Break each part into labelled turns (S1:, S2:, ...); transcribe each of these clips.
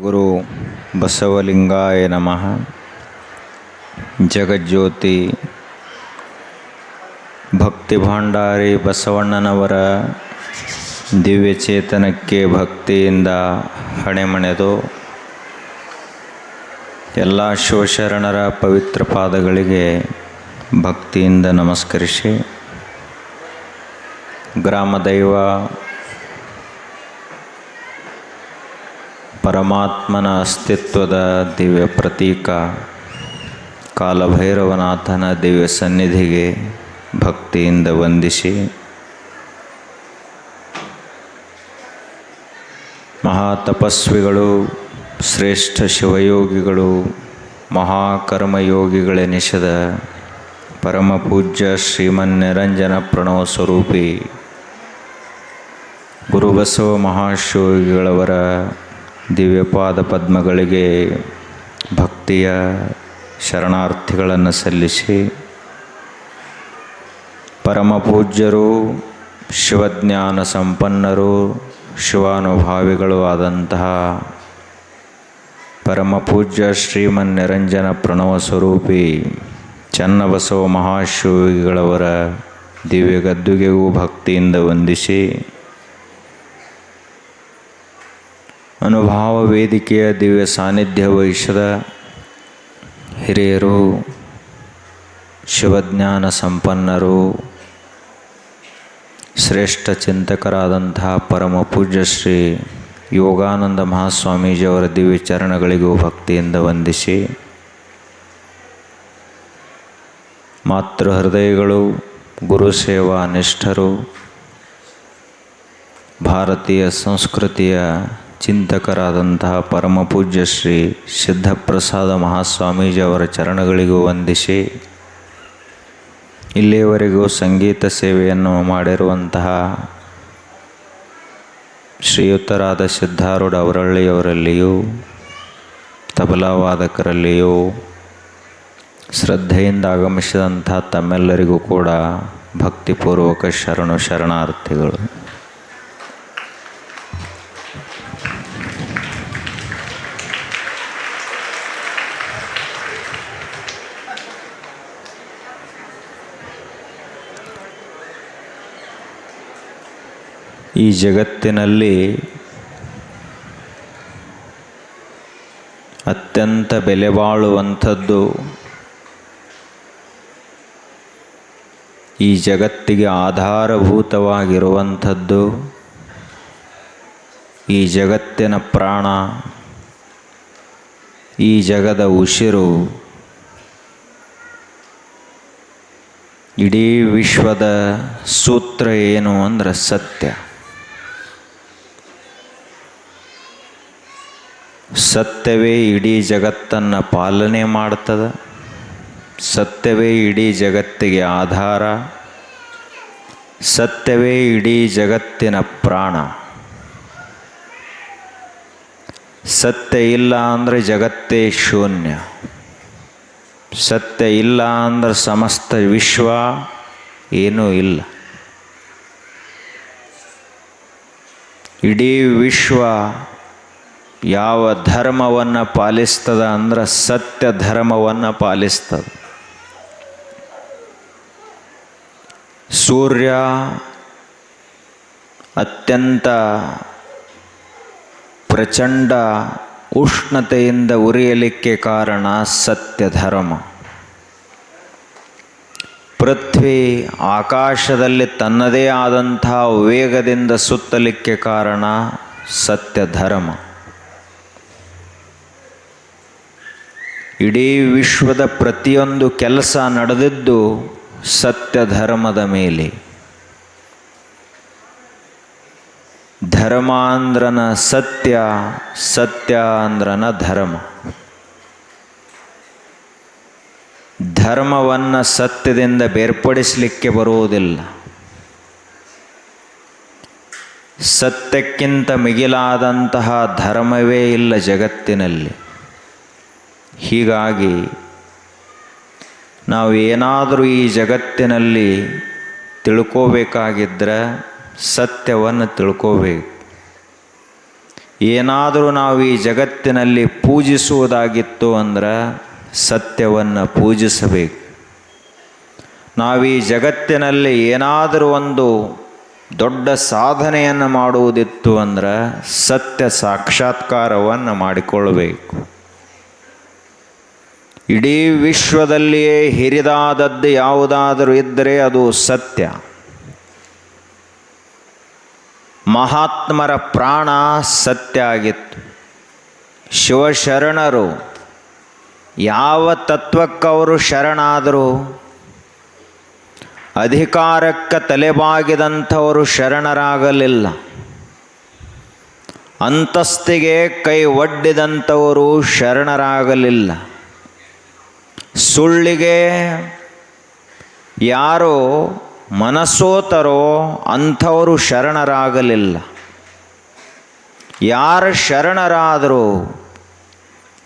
S1: ಗುರು ಬಸವಲಿಂಗಾಯ ನಮಃ. ಜಗಜ್ಯೋತಿ ಭಕ್ತಿ ಭಂಡಾರಿ ಬಸವಣ್ಣನವರ ದಿವ್ಯಚೇತನಕ್ಕೆ ಭಕ್ತಿಯಿಂದ ಹಣೆಮಣೆದು ಎಲ್ಲ ಶಿವಶರಣರ ಪವಿತ್ರ ಪಾದಗಳಿಗೆ ಭಕ್ತಿಯಿಂದ ನಮಸ್ಕರಿಸಿ, ಗ್ರಾಮದೈವ ಪರಮಾತ್ಮನ ಅಸ್ತಿತ್ವದ ದಿವ್ಯ ಪ್ರತೀಕ ಕಾಲಭೈರವನಾಥನ ದಿವ್ಯ ಸನ್ನಿಧಿಗೆ ಭಕ್ತಿಯಿಂದ ವಂದಿಸಿ, ಮಹಾತಪಸ್ವಿಗಳು, ಶ್ರೇಷ್ಠ ಶಿವಯೋಗಿಗಳು, ಮಹಾಕರ್ಮಯೋಗಿಗಳೆನಿಸಿದ ಪರಮಪೂಜ್ಯ ಶ್ರೀಮನ್ನಿರಂಜನ ಪ್ರಣವ ಸ್ವರೂಪಿ ಗುರುಬಸವ ಮಹಾಶಿವಯೋಗಿಗಳವರ ದಿವ್ಯಪಾದ ಪದ್ಮಗಳಿಗೆ ಭಕ್ತಿಯ ಶರಣಾರ್ಥಿಗಳನ್ನು ಸಲ್ಲಿಸಿ, ಪರಮಪೂಜ್ಯರು, ಶಿವಜ್ಞಾನ ಸಂಪನ್ನರು, ಶಿವಾನುಭಾವಿಗಳು ಆದಂತಹ ಪರಮಪೂಜ್ಯ ಶ್ರೀಮನ್ನಿರಂಜನ ಪ್ರಣವ ಸ್ವರೂಪಿ ಚನ್ನಬಸವ ಮಹಾಶಿವಯೋಗಿಗಳವರ ದಿವ್ಯ ಗದ್ದುಗೆಗೂ ಭಕ್ತಿಯಿಂದ ವಂದಿಸಿ, ಅನುಭಾವ ವೇದಿಕೆಯ ದಿವ್ಯ ಸಾನ್ನಿಧ್ಯ ವಹಿಸಿದ ಹಿರಿಯರು, ಶಿವಜ್ಞಾನ ಸಂಪನ್ನರು, ಶ್ರೇಷ್ಠ ಚಿಂತಕರಾದಂತಹ ಪರಮ ಪೂಜ್ಯ ಶ್ರೀ ಯೋಗಾನಂದ ಮಹಾಸ್ವಾಮೀಜಿಯವರ ದಿವ್ಯ ಚರಣಗಳಿಗೂ ಭಕ್ತಿಯಿಂದ ವಂದಿಸಿ, ಮಾತೃ ಹೃದಯಗಳು, ಗುರುಸೇವಾ ನಿಷ್ಠರು, ಭಾರತೀಯ ಸಂಸ್ಕೃತಿಯ ಚಿಂತಕರಾದಂತಹ ಪರಮಪೂಜ್ಯ ಶ್ರೀ ಸಿದ್ಧಪ್ರಸಾದ ಮಹಾಸ್ವಾಮೀಜಿಯವರ ಚರಣಗಳಿಗೂ ವಂದಿಸಿ, ಇಲ್ಲಿಯವರೆಗೂ ಸಂಗೀತ ಸೇವೆಯನ್ನು ಮಾಡಿರುವಂತಹ ಶ್ರೀಯುತರಾದ ಸಿದ್ಧಾರೂಢ ಅವರಳ್ಳಿಯವರಲ್ಲಿಯೂ, ತಬಲಾವಾದಕರಲ್ಲಿಯೂ ಶ್ರದ್ಧೆಯಿಂದ ಆಗಮಿಸಿದಂಥ ತಮ್ಮೆಲ್ಲರಿಗೂ ಕೂಡ ಭಕ್ತಿಪೂರ್ವಕ ಶರಣಾರ್ಥಿಗಳು. ಈ ಜಗತ್ತಿನಲ್ಲಿ ಅತ್ಯಂತ ಬೆಲೆ ಬಾಳುವಂಥದ್ದು, ಈ ಜಗತ್ತಿಗೆ ಆಧಾರಭೂತವಾಗಿರುವಂಥದ್ದು, ಈ ಜಗತ್ತಿನ ಪ್ರಾಣ, ಈ ಜಗದ ಉಸಿರು, ಇಡೀ ವಿಶ್ವದ ಸೂತ್ರ ಏನು ಅಂದ್ರೆ ಸತ್ಯ. ಸತ್ಯವೇ ಇಡೀ ಜಗತ್ತನ್ನು ಪಾಲನೆ ಮಾಡ್ತದೆ. ಸತ್ಯವೇ ಇಡೀ ಜಗತ್ತಿಗೆ ಆಧಾರ. ಸತ್ಯವೇ ಇಡೀ ಜಗತ್ತಿನ ಪ್ರಾಣ. ಸತ್ಯ ಇಲ್ಲ ಅಂದರೆ ಜಗತ್ತೇ ಶೂನ್ಯ. ಸತ್ಯ ಇಲ್ಲ ಅಂದರೆ ಸಮಸ್ತ ವಿಶ್ವ ಏನೂ ಇಲ್ಲ. ಇಡೀ ವಿಶ್ವ ಯಾವ ಧರ್ಮವನ್ನು ಪಾಲಿಸ್ತದ ಅಂದ್ರೆ ಸತ್ಯ ಧರ್ಮವನ್ನು ಪಾಲಿಸ್ತದೆ. ಸೂರ್ಯ ಅತ್ಯಂತ ಪ್ರಚಂಡ ಉಷ್ಣತೆಯಿಂದ ಉರಿಯಲಿಕ್ಕೆ ಕಾರಣ ಸತ್ಯ ಧರ್ಮ. ಪೃಥ್ವಿ ಆಕಾಶದಲ್ಲಿ ತನ್ನದೇ ಆದಂಥ ವೇಗದಿಂದ ಸುತ್ತಲಿಕ್ಕೆ ಕಾರಣ ಸತ್ಯ ಧರ್ಮ. ಇಡೀ ವಿಶ್ವದ ಪ್ರತಿಯೊಂದು ಕೆಲಸ ನಡೆದಿದ್ದು ಸತ್ಯ ಧರ್ಮದ ಮೇಲೆ. ಧರ್ಮ ಅಂದ್ರನ ಸತ್ಯ, ಸತ್ಯ ಅಂದ್ರನ ಧರ್ಮ. ಧರ್ಮವನ್ನು ಸತ್ಯದಿಂದ ಬೇರ್ಪಡಿಸಲಿಕ್ಕೆ ಬರುವುದಿಲ್ಲ. ಸತ್ಯಕ್ಕಿಂತ ಮಿಗಿಲಾದಂತಹ ಧರ್ಮವೇ ಇಲ್ಲ ಜಗತ್ತಿನಲ್ಲಿ. ಹೀಗಾಗಿ ನಾವು ಏನಾದರೂ ಈ ಜಗತ್ತಿನಲ್ಲಿ ತಿಳ್ಕೋಬೇಕಾಗಿದ್ದರೆ ಸತ್ಯವನ್ನು ತಿಳ್ಕೋಬೇಕು. ಏನಾದರೂ ನಾವು ಈ ಜಗತ್ತಿನಲ್ಲಿ ಪೂಜಿಸುವುದಾಗಿತ್ತು ಅಂದ್ರೆ ಸತ್ಯವನ್ನು ಪೂಜಿಸಬೇಕು. ನಾವು ಈ ಜಗತ್ತಿನಲ್ಲಿ ಏನಾದರೂ ಒಂದು ದೊಡ್ಡ ಸಾಧನೆಯನ್ನು ಮಾಡುವುದಿತ್ತು ಅಂದ್ರೆ ಸತ್ಯ ಸಾಕ್ಷಾತ್ಕಾರವನ್ನು ಮಾಡಿಕೊಳ್ಳಬೇಕು. ಇಡೀ ವಿಶ್ವದಲ್ಲಿಯೇ ಹಿರಿದಾದದ್ದು ಯಾವುದಾದರೂ ಇದ್ದರೆ ಅದು ಸತ್ಯ. ಮಹಾತ್ಮರ ಪ್ರಾಣ ಸತ್ಯ ಆಗಿತ್ತು. ಶಿವಶರಣರು ಯಾವ ತತ್ವಕ್ಕವರು ಶರಣಾದರು? ಅಧಿಕಾರಕ್ಕೆ ತಲೆಬಾಗಿದಂಥವರು ಶರಣರಾಗಲಿಲ್ಲ. ಅಂತಸ್ತಿಗೆ ಕೈ ಒಡ್ಡಿದಂಥವರು ಶರಣರಾಗಲಿಲ್ಲ. ಸುಳ್ಳಿಗೆ ಯಾರು ಮನಸೋತರೋ ಅಂಥವರು ಶರಣರಾಗಲಿಲ್ಲ. ಯಾರು ಶರಣರಾದರು,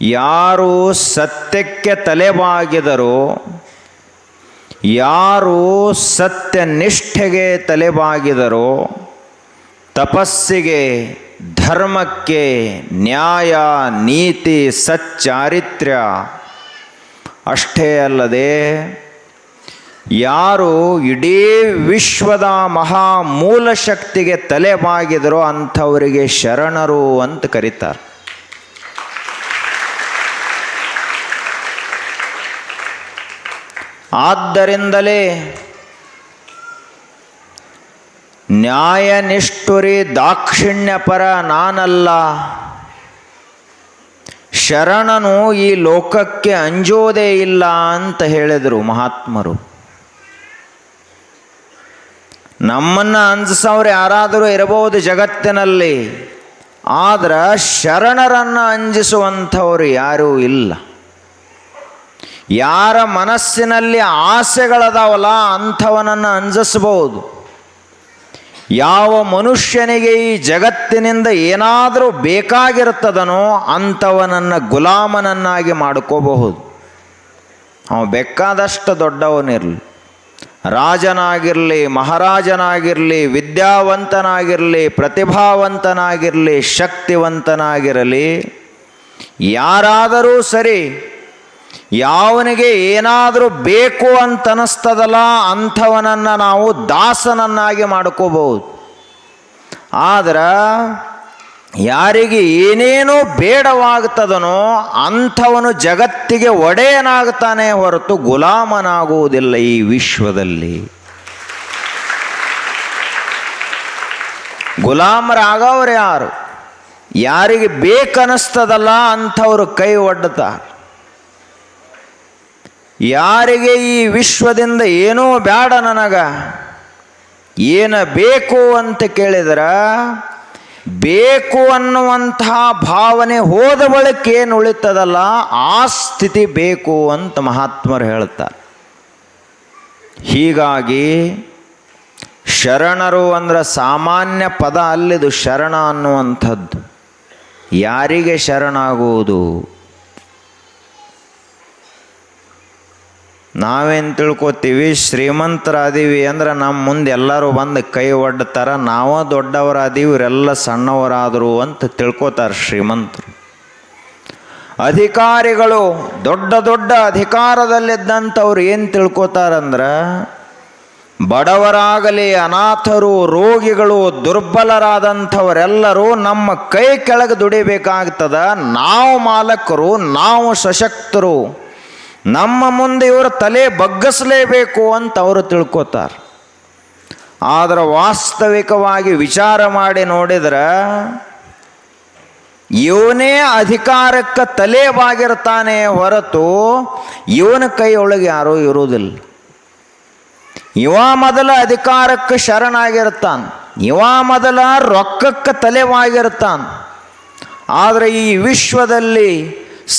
S1: ಯಾರು ಸತ್ಯಕ್ಕೆ ತಲೆಬಾಗಿದರೋ, ಯಾರು ಸತ್ಯನಿಷ್ಠೆಗೆ ತಲೆಬಾಗಿದರೋ, ತಪಸ್ಸಿಗೆ, ಧರ್ಮಕ್ಕೆ, ನ್ಯಾಯ, ನೀತಿ, ಸಚ್ಚಾರಿತ್ರ್ಯ ಅಷ್ಟೇ ಅಲ್ಲದೆ ಯಾರು ಇಡೀ ವಿಶ್ವದ ಮಹಾಮೂಲ ಶಕ್ತಿಗೆ ತಲೆಬಾಗಿದರೋ ಅಂಥವರಿಗೆ ಶರಣರು ಅಂತ ಕರೀತಾರೆ. ಆದ್ದರಿಂದಲೇ ನ್ಯಾಯನಿಷ್ಠುರಿ ದಾಕ್ಷಿಣ್ಯಪರ ನಾನಲ್ಲ, ಶರಣನು ಈ ಲೋಕಕ್ಕೆ ಅಂಜೋದೇ ಇಲ್ಲ ಅಂತ ಹೇಳಿದರು ಮಹಾತ್ಮರು. ನಮ್ಮನ್ನು ಅಂಜಿಸೋರು ಯಾರಾದರೂ ಇರಬಹುದು ಜಗತ್ತಿನಲ್ಲಿ, ಆದರೆ ಶರಣರನ್ನು ಅಂಜಿಸುವಂಥವರು ಯಾರೂ ಇಲ್ಲ. ಯಾರ ಮನಸ್ಸಿನಲ್ಲಿ ಆಸೆಗಳದಾವಲ್ಲ ಅಂಥವನನ್ನು ಅಂಜಿಸ್ಬೋದು. ಯಾವ ಮನುಷ್ಯನಿಗೆ ಈ ಜಗತ್ತಿನಿಂದ ಏನಾದರೂ ಬೇಕಾಗಿರ್ತದನೋ ಅಂಥವನನ್ನು ಗುಲಾಮನನ್ನಾಗಿ ಮಾಡ್ಕೋಬಹುದು. ಅವ ಬೇಕಾದಷ್ಟು ದೊಡ್ಡವನಿರಲಿ, ರಾಜನಾಗಿರಲಿ, ಮಹಾರಾಜನಾಗಿರಲಿ, ವಿದ್ಯಾವಂತನಾಗಿರಲಿ, ಪ್ರತಿಭಾವಂತನಾಗಿರಲಿ, ಶಕ್ತಿವಂತನಾಗಿರಲಿ, ಯಾರಾದರೂ ಸರಿ, ಯಾವನಿಗೆ ಏನಾದರೂ ಬೇಕು ಅಂತ ಅನ್ನಿಸ್ತದಲ್ಲ ಅಂಥವನನ್ನು ನಾವು ದಾಸನನ್ನಾಗಿ ಮಾಡ್ಕೋಬಹುದು. ಆದ್ರೆ ಯಾರಿಗೆ ಏನೇನೋ ಬೇಡವಾಗ್ತದನೋ ಅಂಥವನು ಜಗತ್ತಿಗೆ ಒಡೆಯನಾಗ್ತಾನೆ ಹೊರತು ಗುಲಾಮನಾಗುವುದಿಲ್ಲ. ಈ ವಿಶ್ವದಲ್ಲಿ ಗುಲಾಮರಾಗವ್ರು ಯಾರು? ಯಾರಿಗೆ ಬೇಕನ್ನಿಸ್ತದಲ್ಲ ಅಂಥವ್ರು ಕೈ ಒಡ್ಡುತ್ತಾರೆ. ಯಾರಿಗೆ ಈ ವಿಶ್ವದಿಂದ ಏನೂ ಬೇಡ, ನನಗೆ ಏನು ಬೇಕು ಅಂತ ಕೇಳಿದ್ರೆ ಬೇಕು ಅನ್ನುವಂತಹ ಭಾವನೆ ಹೋದ ಬಳಿಕ ಏನು ಉಳಿತದಲ್ಲ ಆ ಸ್ಥಿತಿ ಬೇಕು ಅಂತ ಮಹಾತ್ಮರು ಹೇಳ್ತಾರೆ. ಹೀಗಾಗಿ ಶರಣರು ಅಂದ್ರೆ ಸಾಮಾನ್ಯ ಪದ ಅಲ್ಲಿದು. ಶರಣ ಅನ್ನುವಂಥದ್ದು ಯಾರಿಗೆ ಶರಣಾಗುವುದು? ನಾವೇನು ತಿಳ್ಕೊತೀವಿ, ಶ್ರೀಮಂತರಾದೀವಿ ಅಂದ್ರೆ ನಮ್ಮ ಮುಂದೆ ಎಲ್ಲರೂ ಬಂದು ಕೈ ಒಡ್ತಾರೆ, ನಾವು ದೊಡ್ಡವರಾದೀವಿ, ಇವರೆಲ್ಲ ಸಣ್ಣವರಾದರು ಅಂತ ತಿಳ್ಕೊತಾರೆ ಶ್ರೀಮಂತರು. ಅಧಿಕಾರಿಗಳು, ದೊಡ್ಡ ದೊಡ್ಡ ಅಧಿಕಾರದಲ್ಲಿದ್ದಂಥವ್ರು ಏನು ತಿಳ್ಕೊತಾರಂದ್ರೆ ಬಡವರಾಗಲಿ, ಅನಾಥರು, ರೋಗಿಗಳು, ದುರ್ಬಲರಾದಂಥವರೆಲ್ಲರೂ ನಮ್ಮ ಕೈ ಕೆಳಗೆ ದುಡಿಬೇಕಾಗ್ತದ, ನಾವು ಮಾಲಕರು, ನಾವು ಸಶಕ್ತರು, ನಮ್ಮ ಮುಂದೆ ಇವರು ತಲೆ ಬಗ್ಗಿಸಲೇಬೇಕು ಅಂತ ಅವರು ತಿಳ್ಕೊತಾರೆ. ಆದರೆ ವಾಸ್ತವಿಕವಾಗಿ ವಿಚಾರ ಮಾಡಿ ನೋಡಿದ್ರೆ ಇವನೇ ಅಧಿಕಾರಕ್ಕೆ ತಲೆಬಾಗಿರ್ತಾನೆ ಹೊರತು ಇವನ ಕೈಯೊಳಗೆ ಯಾರೂ ಇರುವುದಿಲ್ಲ. ಇವ ಮೊದಲ ಅಧಿಕಾರಕ್ಕೆ ಶರಣಾಗಿರ್ತಾನೆ, ಇವ ಮೊದಲ ರೊಕ್ಕಕ್ಕೆ ತಲೆಬಾಗಿರ್ತಾನೆ. ಆದರೆ ಈ ವಿಶ್ವದಲ್ಲಿ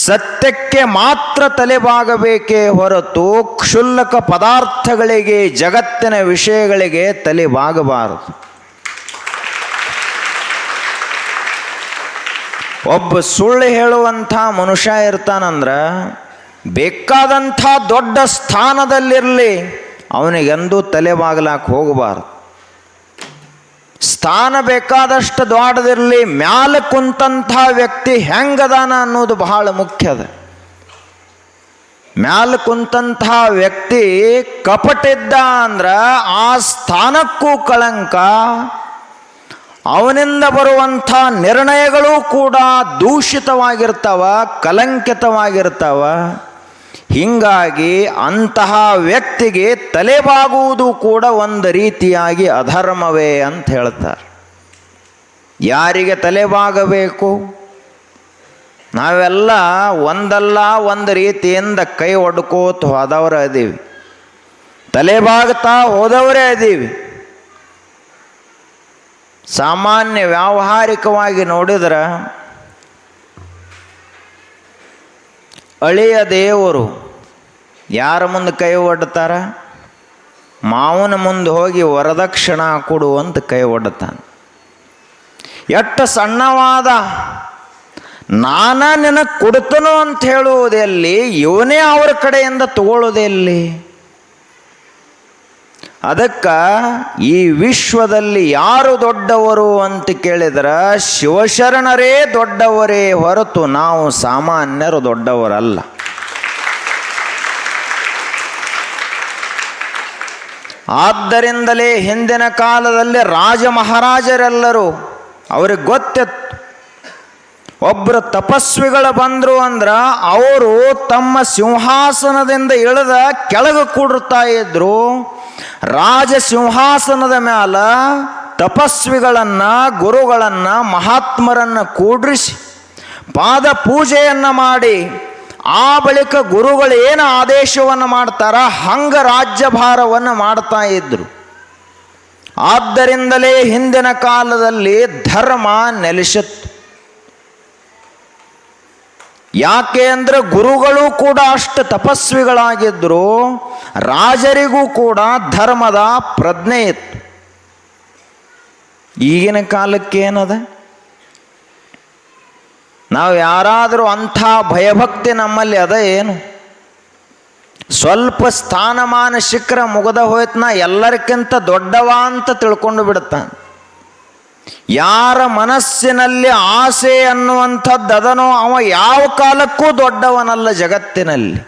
S1: ಸತ್ಯಕ್ಕೆ ಮಾತ್ರ ತಲೆಬಾಗಬೇಕೇ ಹೊರತು ಕ್ಷುಲ್ಲಕ ಪದಾರ್ಥಗಳಿಗೆ, ಜಗತ್ತಿನ ವಿಷಯಗಳಿಗೆ ತಲೆಬಾಗಬಾರದು. ಒಬ್ಬ ಸುಳ್ಳು ಹೇಳುವಂಥ ಮನುಷ್ಯ ಇರ್ತಾನಂದ್ರೆ ಬೇಕಾದಂಥ ದೊಡ್ಡ ಸ್ಥಾನದಲ್ಲಿರಲಿ ಅವನಿಗೆಂದೂ ತಲೆಬಾಗಲಾಕ ಹೋಗಬಾರ್ದು. ಸ್ಥಾನ ಬೇಕಾದಷ್ಟು ದೊಡ್ಡದಿರಲಿ, ಮ್ಯಾಲ ಕುಂತಂಥ ವ್ಯಕ್ತಿ ಹೆಂಗದಾನ ಅನ್ನೋದು ಬಹಳ ಮುಖ್ಯ ಅದ. ಮ್ಯಾಲ ಕುಂತಂಥ ವ್ಯಕ್ತಿ ಕಪಟಿದ್ದ ಅಂದ್ರೆ ಆ ಸ್ಥಾನಕ್ಕೂ ಕಳಂಕ, ಅವನಿಂದ ಬರುವಂಥ ನಿರ್ಣಯಗಳು ಕೂಡ ದೂಷಿತವಾಗಿರ್ತಾವ, ಕಲಂಕಿತವಾಗಿರ್ತಾವ. ಹೀಗಾಗಿ ಅಂತಹ ವ್ಯಕ್ತಿಗೆ ತಲೆಬಾಗುವುದು ಕೂಡ ಒಂದು ರೀತಿಯಾಗಿ ಅಧರ್ಮವೇ ಅಂತ ಹೇಳ್ತಾರೆ. ಯಾರಿಗೆ ತಲೆಬಾಗಬೇಕು? ನಾವೆಲ್ಲ ಒಂದಲ್ಲ ಒಂದು ರೀತಿಯಿಂದ ಕೈ ಒಡ್ಕೋತ ಹೋದವರೇ ಅದೀವಿ, ತಲೆಬಾಗ್ತಾ ಹೋದವರೇ ಅದೀವಿ. ಸಾಮಾನ್ಯ ವ್ಯಾವಹಾರಿಕವಾಗಿ ನೋಡಿದ್ರೆ ಅಳಿಯ ದೇವರು ಯಾರ ಮುಂದೆ ಕೈ ಒಡ್ತಾರ? ಮಾವನ ಮುಂದೆ ಹೋಗಿ ವರದಕ್ಷಿಣ ಕೊಡುವಂತ ಕೈ ಒಡ್ತಾನೆ. ಎಷ್ಟು ಸಣ್ಣವಾದ ನಾನಾ ನಿನಗೆ ಕೊಡ್ತನೋ ಅಂತ ಹೇಳುವುದೆಲ್ಲಿ, ಇವನೇ ಅವ್ರ ಕಡೆಯಿಂದ ತಗೊಳ್ಳೋದೆಲ್ಲಿ? ಅದಕ್ಕೆ ಈ ವಿಶ್ವದಲ್ಲಿ ಯಾರು ದೊಡ್ಡವರು ಅಂತ ಕೇಳಿದ್ರೆ ಶಿವಶರಣರೇ ದೊಡ್ಡವರೇ ಹೊರತು ನಾವು ಸಾಮಾನ್ಯರು ದೊಡ್ಡವರಲ್ಲ. ಆದ್ದರಿಂದಲೇ ಹಿಂದಿನ ಕಾಲದಲ್ಲಿ ರಾಜ ಮಹಾರಾಜರೆಲ್ಲರೂ ಅವ್ರಿಗೆ ಗೊತ್ತಿತ್ತು, ಒಬ್ಬರು ತಪಸ್ವಿಗಳು ಬಂದರು ಅಂದ್ರೆ ಅವರು ತಮ್ಮ ಸಿಂಹಾಸನದಿಂದ ಇಳಿದ ಕೆಳಗೆ ಕೂಡುತ್ತಾ ಇದ್ರು. ರಾಜ ಸಿಂಹಾಸನದ ಮ್ಯಾಲ ತಪಸ್ವಿಗಳನ್ನು, ಗುರುಗಳನ್ನು, ಮಹಾತ್ಮರನ್ನು ಕೂಡ್ರಿಸಿ ಪಾದ ಪೂಜೆಯನ್ನು ಮಾಡಿ ಆ ಬಳಿಕ ಗುರುಗಳು ಏನು ಆದೇಶವನ್ನು ಮಾಡ್ತಾರ ಹಂಗೆ ರಾಜ್ಯಭಾರವನ್ನು ಮಾಡ್ತಾ ಇದ್ರು. ಆದ್ದರಿಂದಲೇ ಹಿಂದಿನ ಕಾಲದಲ್ಲಿ ಧರ್ಮ ನೆಲೆಸಿತ್ತು. ಯಾಕೆ ಅಂದರೆ ಗುರುಗಳು ಕೂಡ ಅಷ್ಟು ತಪಸ್ವಿಗಳಾಗಿದ್ದರು, ರಾಜರಿಗೂ ಕೂಡ ಧರ್ಮದ ಪ್ರಜ್ಞೆ ಇತ್ತು. ಈಗಿನ ಕಾಲಕ್ಕೆ ಏನದ? ನಾವು ಯಾರಾದರೂ ಅಂಥ ಭಯಭಕ್ತಿ ನಮ್ಮಲ್ಲಿ ಅದ ಏನು? ಸ್ವಲ್ಪ ಸ್ಥಾನಮಾನ ಸಿಕ್ಕರೆ ಮುಗದ ಹೋಯ್ತನ ಎಲ್ಲರಿಗಿಂತ ದೊಡ್ಡವ ಅಂತ ತಿಳ್ಕೊಂಡು ಬಿಡುತ್ತಾನೆ. ಯಾರ ಮನಸ್ಸಿನಲ್ಲಿ ಆಸೆ ಅನ್ನುವಂಥದ್ದು ಅದನೋ ಅವ ಯಾವ ಕಾಲಕ್ಕೂ ದೊಡ್ಡವನಲ್ಲ ಜಗತ್ತಿನಲ್ಲಿ.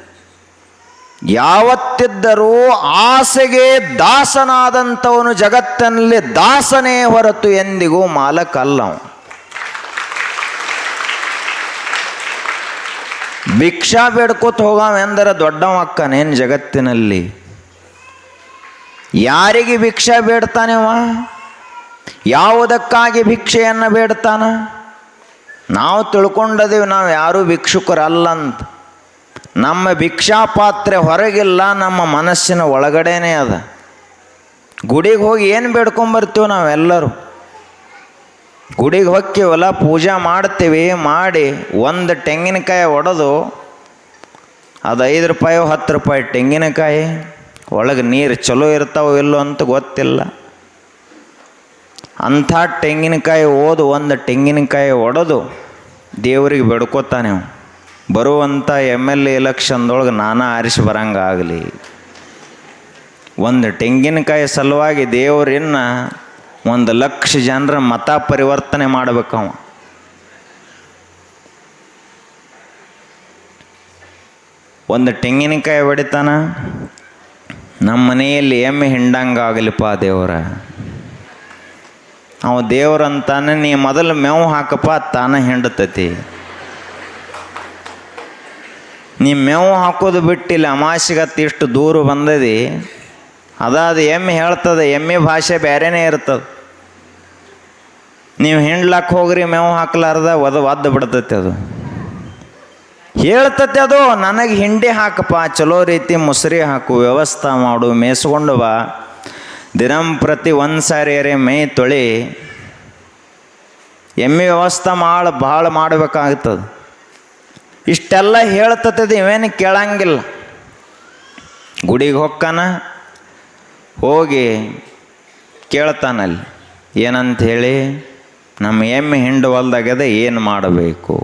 S1: ಯಾವತ್ತಿದ್ದರೂ ಆಸೆಗೆ ದಾಸನಾದಂಥವನು ಜಗತ್ತಿನಲ್ಲಿ ದಾಸನೇ ಹೊರತು ಎಂದಿಗೂ ಮಾಲಕಲ್ಲ. ಭಿಕ್ಷಾ ಬೇಡ್ಕೋತ ಹೋಗವೆಂದರೆ ದೊಡ್ಡವಕ್ಕನೇನು ಜಗತ್ತಿನಲ್ಲಿ? ಯಾರಿಗೆ ಭಿಕ್ಷಾ ಬೇಡ್ತಾನೆವ? ಯಾವುದಕ್ಕಾಗಿ ಭಿಕ್ಷೆಯನ್ನು ಬೇಡ್ತಾನ? ನಾವು ತಿಳ್ಕೊಂಡದೀವಿ ನಾವು ಯಾರೂ ಭಿಕ್ಷುಕರಲ್ಲ ಅಂತ. ನಮ್ಮ ಭಿಕ್ಷಾ ಪಾತ್ರೆ ಹೊರಗಿಲ್ಲ, ನಮ್ಮ ಮನಸ್ಸಿನ ಒಳಗಡೆನೇ ಅದ. ಗುಡಿಗೆ ಹೋಗಿ ಏನು ಬೇಡ್ಕೊಂಬರ್ತೀವಿ ನಾವೆಲ್ಲರೂ? ಗುಡಿಗೆ ಹೋಗ್ತೀವಲ್ಲ, ಪೂಜೆ ಮಾಡ್ತೀವಿ, ಮಾಡಿ ಒಂದು ತೆಂಗಿನಕಾಯಿ ಒಡೆದು ಅದು 5 ರೂಪಾಯೋ 10 ರೂಪಾಯಿ ತೆಂಗಿನಕಾಯಿ, ಒಳಗೆ ನೀರು ಚಲೋ ಇರ್ತಾವೋ ಇಲ್ಲೋ ಅಂತ ಗೊತ್ತಿಲ್ಲ. ಅಂಥ ತೆಂಗಿನಕಾಯಿ ಒಂದು ತೆಂಗಿನಕಾಯಿ ಒಡೆದು ದೇವರಿಗೆ ಬೇಡ್ಕೋತಾನೆ. ಬರುವಂಥ MLA ಎಲೆಕ್ಷನ್ದೊಳಗೆ ನಾನಾ ಆರಿಸಿ ಬರಂಗಾಗಲಿ. ಒಂದು ತೆಂಗಿನಕಾಯಿ ಸಲುವಾಗಿ ದೇವರಿನ್ನ 1,00,000 ಜನರ ಮತ ಪರಿವರ್ತನೆ ಮಾಡಬೇಕವ. ಒಂದು ತೆಂಗಿನಕಾಯಿ ಹೊಡಿತಾನ, ನಮ್ಮ ಮನೆಯಲ್ಲಿ ಎಮ್ಮೆ ಹಿಂಡಂಗಾಗಲಿಪ್ಪ ದೇವರ. ಅವ ದೇವ್ರಂತಾನೆ, ನೀ ಮೊದಲು ಮೇವು ಹಾಕಪ್ಪ, ತಾನ ಹಿಂಡತತಿ. ನೀ ಮೇವು ಹಾಕೋದು ಬಿಟ್ಟಿಲ್ಲ, ಅಮಾಸಿಗತ್ತು ಇಷ್ಟು ದೂರ ಬಂದದಿ. ಅದಾದ ಎಮ್ಮೆ ಹೇಳ್ತದೆ, ಎಮ್ಮೆ ಭಾಷೆ ಬೇರೆನೇ ಇರ್ತದೆ. ನೀವು ಹಿಂಡ್ಲಕ್ಕೆ ಹೋಗ್ರಿ, ಮೇವು ಹಾಕ್ಲಾರ್ದ ಒದ್ದು ಬಿಡ್ತೈತಿ. ಅದು ಹೇಳ್ತತಿ, ಅದು ನನಗೆ ಹಿಂಡಿ ಹಾಕಪ್ಪ, ಚಲೋ ರೀತಿ ಮುಸ್ರಿ ಹಾಕು, ವ್ಯವಸ್ಥೆ ಮಾಡು, ಮೇಯಿಸ್ಕೊಂಡು ಬಾ, ದಿನಂಪ್ರತಿ 1 ಸಾರಿ ಮೈ ತೊಳಿ, ಎಮ್ಮೆ ವ್ಯವಸ್ಥೆ ಭಾಳ ಮಾಡಬೇಕಾಗ್ತದೆ. ಇಷ್ಟೆಲ್ಲ ಹೇಳ್ತದೆ, ಇವೇನು ಕೇಳಂಗಿಲ್ಲ. ಗುಡಿಗೆ ಹೊಕ್ಕಾನ, ಹೋಗಿ ಕೇಳ್ತಾನಲ್ಲಿ ಏನಂತ ಹೇಳಿ, ನಮ್ಮ ಎಮ್ಮೆ ಹಿಂಡುವಲ್ದಾಗದ, ಏನು ಮಾಡಬೇಕು?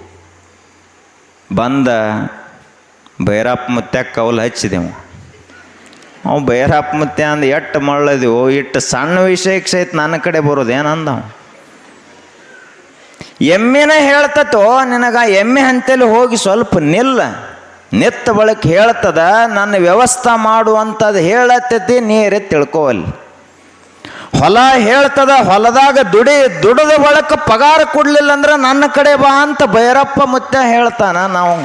S1: ಬಂದ ಭೈರಪ್ಪ ಮುತ್ಯಾಗ ಕೌಲು ಹಚ್ಚಿದೆವು. ಅವು ಭೈರಪ್ಪ ಮುತ್ಯ ಅಂದು ಎಟ್ಟು ಮಳ್ಳದಿವು ಇಟ್ಟು ಸಣ್ಣ ವಿಷಯಕ್ಕೆ ಸಹಿತ ನನ್ನ ಕಡೆ ಬರೋದೇನಂದ ಎಮ್ಮೆನ ಹೇಳ್ತತೋ ನಿನಗ ಎಮ್ಮೆ ಅಂತೇಳಿ ಹೋಗಿ ಸ್ವಲ್ಪ ನಿತ್ತ ಬಳಕ ಹೇಳ್ತದ ನನ್ನ ವ್ಯವಸ್ಥೆ ಮಾಡುವಂಥದ್ದು ಹೇಳತ್ತೈತಿ ನೀರೇ ತಿಳ್ಕೋವಲ್ಲಿ. ಹೊಲ ಹೇಳ್ತದ ಹೊಲದಾಗ ದುಡದ ಬಳಕ ಪಗಾರ ಕೊಡ್ಲಿಲ್ಲ ಅಂದ್ರೆ ನನ್ನ ಕಡೆ ಬಾ ಅಂತ ಭೈರಪ್ಪ ಮುತ್ಯ ಹೇಳ್ತಾನ. ನಾವು